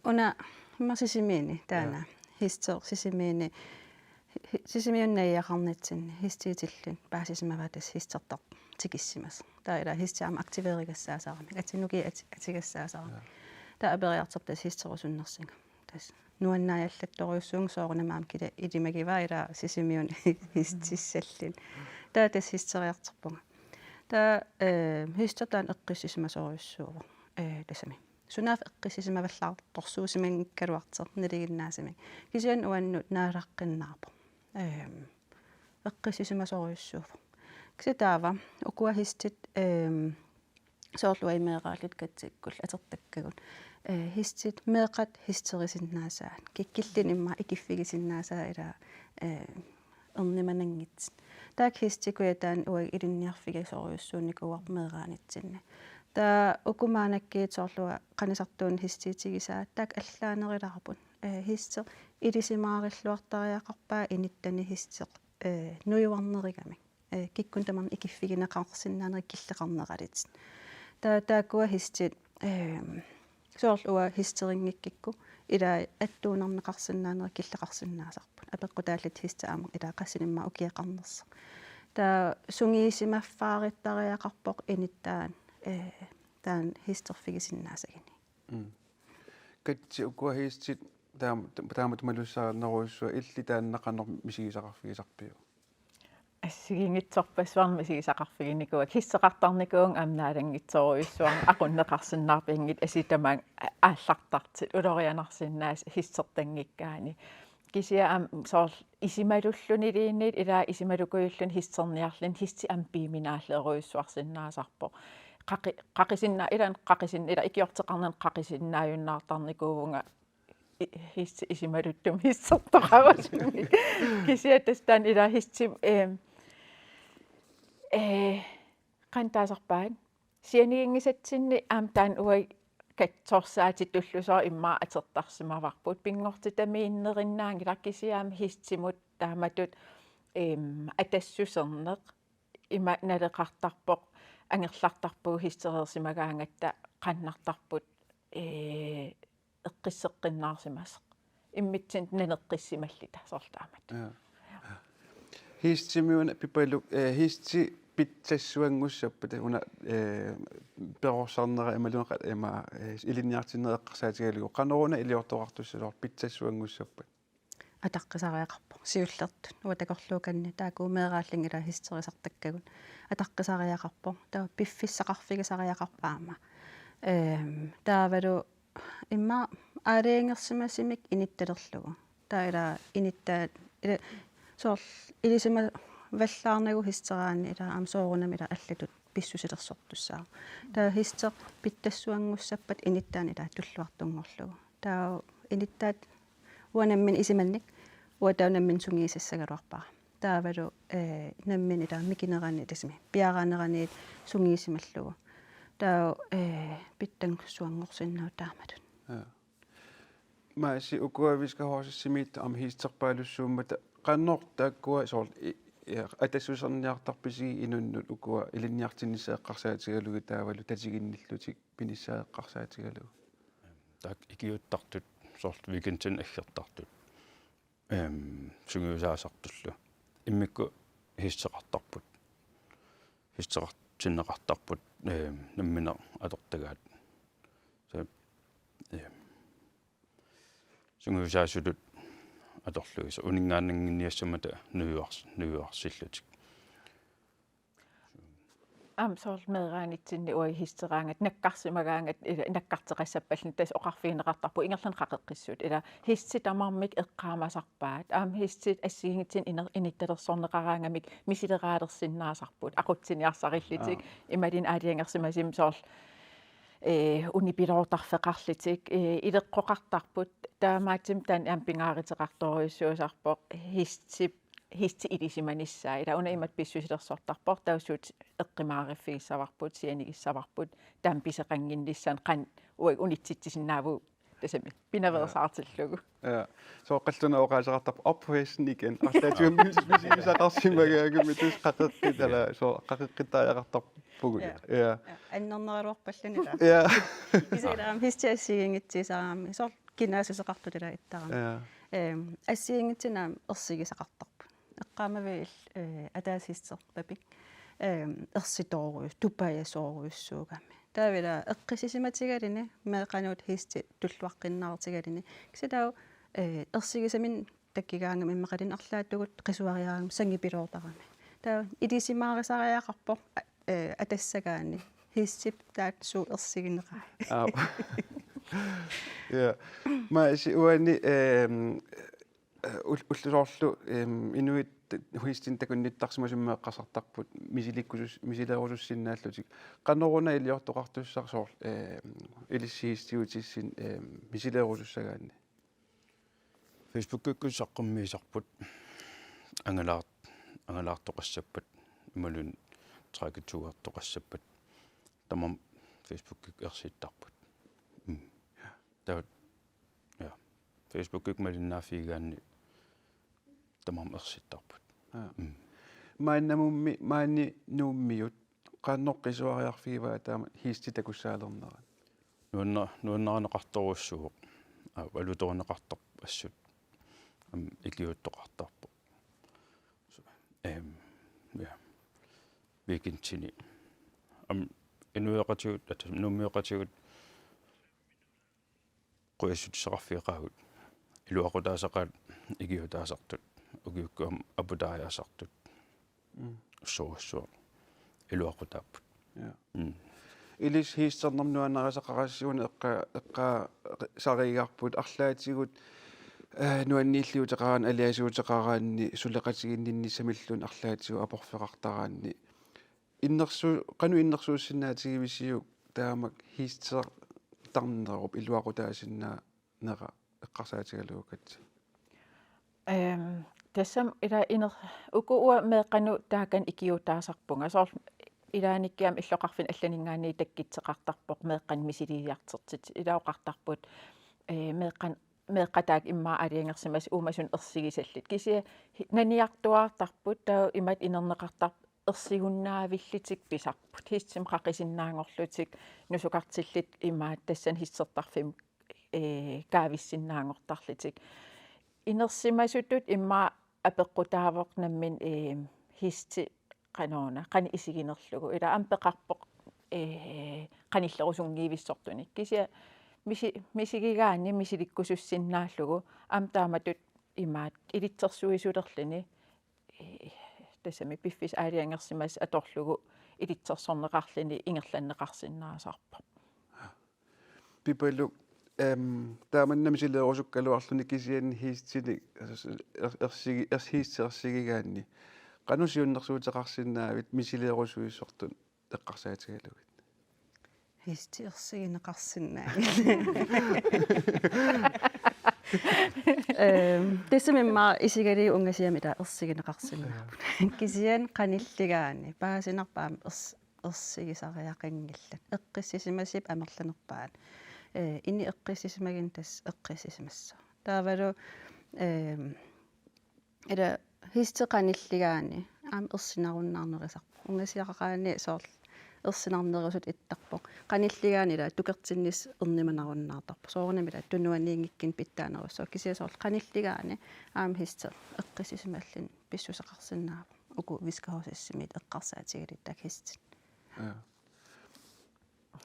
уна марсисимиини таана хистер сисимиини сисимиуннаиақарнатсинни хистиитиллун паасисимаватас хистертар тикиссимас таила хистиарма активеригассаасаарами атинуги атигассаасаарами таа апериартертас хистерусуннерсинга тас нуаннааллатторюссуун соорунамаам кила илимагиваила сисимиун хистиссаллин таа тас хистериартерпунга таа хистертаан эққиссисимасориуссуува тасами сунаф эққиссисимаваллаар торсуусиман калуартер налигиннаасими кисиан уаннут наалаққиннаарпо эққиссисимасориуссуува киситаава укуа хистит соорлуа имеэраалит катсиккул атертаккагут хистит меэқат хистерисиннаасаан киккиллин имма икиффигисиннаасаа ила эрниманангитсин таак хистикуятаан уаг илинниарфигасориуссууникуар меэраанитсинна та укумаанаккиит соорлуа канисартуун хистиитигисаа таак аллаанериларпут хистер илисимаариллуартариақарпаа иниттани хистер нуйуарнеригами киккун тамарни икиффигинеқарсиннаанери киллеқарнералитсин таакуа хистит соорлуа хистерингиккикку ила аттуунарнеқарсиннаанери киллеқарсиннаасарпут апеққутааллит хистаама ила қассинимма укиеқарнерса та сунгиисимаффаариттариақарпоқ иниттаан таан хистерфигисиннаасагини катси укуа хистит таамат малуссаарнеруйссуа илли тааннақанер мисигисақарфигисарпиу ассигингитсорпассуарми мисигисақарфигиникуак хиссеқартарникуун амнаалангитсоруйуссуар ақуннеқарсиннаарпингит аситамаан ааллартартит улорианарсиннаас хиссертангиккаани кисиа ам соор исималуллуни лиинниит илаа исималукуйуллун хиссерниарлин хисси ампииминааллеруйуссуарсиннаасарпо қақисинна илан қақисин ила икиортеқарнан қақисиннааюннаартарникуувнга хисси исималуттум хиссертоқарусуми кисиатастан ила хисси қантаасарпаан сианигингисатсинни аамтаан уай катсорсаати туллусоо иммаа атертарсимаварпут пингорти тамииннериннаан килаккисиаами хиссимут тааматут атассусернеқ има налеқартарпоқ ангерлартарпуу хистерерсимагаангатта қаннартарпут эққиссеққиннаарсимасеқ иммитсин нанеққиссималлита соорлаамат хистимиуна пипалу хисти питсассуангуссаппат уна перорсарнера ималунеqa има илинниартиннеэққарсаатигалугу qanорuna илиортоqartussалор питсассуангуссаппат атаққисариақарпо сиуллертут уа такорлууканни таакуумеерааллин ила хистерисартаккагун атаққисариақарпо таа пиффиссақарфигисариақарпаама таавалу имма аалеингерсимасимик инитталерлугу таа ила иниттаат ила соор илисима валлаарнагу хистераани ила амсоорунами ила аллатут писсусилерсортуссаа таа хистер питтассуангуссаппат иниттаани ила туллуартунгорлугу таа иниттаат уанаммин исиманник уатаунаммин сунгиисассагалуарпара таавалу наммин ила микинерани тасми пиараанерани сунгиисималлугу таа питтангуссуангорсиннау тааматут маси укуависка хоосиссимиит ам хистерпаалуссууммата qannortaakkuа соор атассусерниартарписи инуннут укуа илинниартиннисеэққарсаатигалугу таавалу татигинниллутик пиниссаэққарсаатигалугу так икиуттартут сорт викентин аггертартут сунгиусаасартуллу иммикку хиссеқартарпут хиссеқартиннеқартарпут наммина атортагаат сунгиусаасулут аторлугис унингаанангинниассамата нуйуарсиллутик амсоор меераанитсинни уи хистераангат наккарсимагаангат наккартеқассаппаллун тас оқарфиинеқартарпу ингерлан қақеққиссут ила хисси тамармик эққаамасарпаат аам хиссит ассигингитсин инитталерсорнеқараангамик мисилераалерсиннаасарпут ақутсиниарсариллитик ималин аалиангерсимасим соор унипилоортарфеқарлитик илеққоқартарпут таамаатсим таан ампингааритеқарторюссуусарпоқ хисти илисиманиссаа ила уна имат писсусилерсортарпор таусуут эққимаариффигиссаварпут сианигиссаварпут таамписеқангиннissaан қан уи унитситсиннааву тасами пинаверсаартиллугу сооққаллуна оqaасеқартарп опхуиссин икен арлаатигум мисисақарсимагаагуми тус қақеққитала соо қақеққитааяқартарпугу аннернералуарпаллунила исерам хистиассигингитсисараами соор кинаасусеқартулила иттарами ассигингитсинаам ерсигисақартарпу эққаамавил атаасиссер папик ерситоруйус тупаясооруйуссуугами таавила эққисисиматигалини меэқанут хисти туллуаққиннаартигалини кисатау ерсигисамин таккигаангами иммақалин арлааттугут қисуариаагам сангипилоортарами таа илисимаарисариаақарпо атассагаани хиссип таат суу ерсигинеқаа маси уани уллусоорлу инуит хуистин такунниттарсимасуммеэққасартарпут мисилерусуссиннааллутик qanорuna илиортоқартуссарсоор илиссиистиутиссин мисилерусуссагаанни Facebook-укку саққуммиисарпут ангалаартоқассаппат ималун тракитуартоқассаппат тамам Facebook-ик ерситтарпут таа я Facebook-ик малиннаафигаанни тамам ерситтарпут мааннамумми маанни нууммиут qannoqqisuariarfigivaa taama hiisti takussaalerneraan нуаннеқарторуссуоқ алуторнеқартар ассут икиуттоқартарпо я викентини инуеқатигут нуммиоқатигут қуяссутсеқарфиқаагут илуақутаасақаат игиутаасартут угиуккуам апутааjaasartut соорсуа илуақутааппут илис хиистернэрнуаннарисақарассуун эққа сариигарпут арлаатигут нуаннииллиутеқарaan алиасуутеқараанни сулеқатигинниннисамиллун арлаатигу апорфеқартараанни иннерсууссиннаатигивисиук таамак хиистер тарнеруп илуақутаасиннаа нера эққарсаатигалуукат тассам ила инер укууа меэққану таакан икиутаасарпунга соор илааниккиам иллоқарфин алланингаани таккитсеқартарпоқ меэққан мисилииартертит илаоқартарпут меэққатаак иммаа алиангерсимас уумасун ерсигисаллит кисия наниартуаартарпут таа имат инернеқартар ерсигуннаавиллитик писарпут хиссим қақисиннаангорлутик нусукартиллит имаат тассан хиссертарфим каависсиннаангортарлитик инерсимасутут имма апеққутаавоқ наммин хисти qanoona qani isiginerlugu ila ampeqarpoq qanillerusungiivissortunik kisia misigigaanni misilikkusussinnaallugu am taamatut imaat ilitsersuisulerlini тассами пиффис аалиангерсимас аторлугу илитсерсорнеқарлини ингерланнеқарсиннаасаарпа пипалу тааманнами силеерусуккалуарлуни кисианни хиистини ерсиисерсигигаанни qanusиуннэрсуутеқарсинаавит мисилеерусуиссортун эққарсаатигалугит хистиерсигинеқарсинааги тесэмма исигалии унгасиамита ерсигинеқарсиннаапут кисиан қаниллигаани паасинарпаами ерсигисариақингиллат эққиссисимасип амерланерпаат ини эққиссисимагин тас эққиссисимассо таавалу эра хистеқаниллигаани аам ерсинаруннаарнерисарпу унгасиақақаани соор ерсинарнерисут иттарпоқ qanilligaanila tukертиннис ерниманаруннаартарпу соорнамила тунуаниингиккин питтаанеруссоо кисиасоор qanilligaani аам хистер эққиссисималлин писсусеқарсинаапу уку вискаусиссимит эққарсаатигалиттак хистит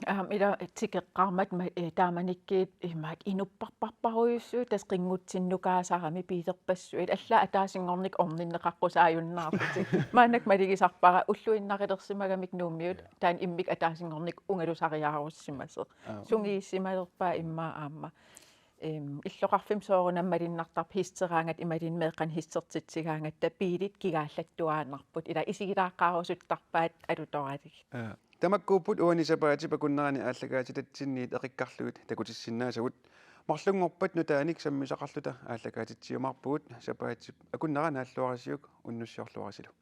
ила тикеққармат тааманиккиит имаат инуппарпарпаруйуссуу тас қингутсиннукаасарами пиитерпассуит алла атаасингорник орниннеқарпусааюннаарпути маанак малигисарпара уллуиннарилерсимагамик нууммиут таан иммик атаасингорник унгалусариааруссимасеэ сунгииссималерпаа иммаа аама иллоқарфим соорунаммалиннартарп хистераангат ималин меэқан хистертитсигаангат тапиилит кигааллаттуаанарпут ила исигилааққарусуттарпаат алуторалиг тамаккууппут уанисапаати пакуннерани ааллагаати татсинниит эқиккарлугит такутиссиннаасагут марлунгорпат нутааник саммисақарлута ааллагаатитсиумарпугут сапаати акуннерани ааллуарасиук уннуссиорлуарасилу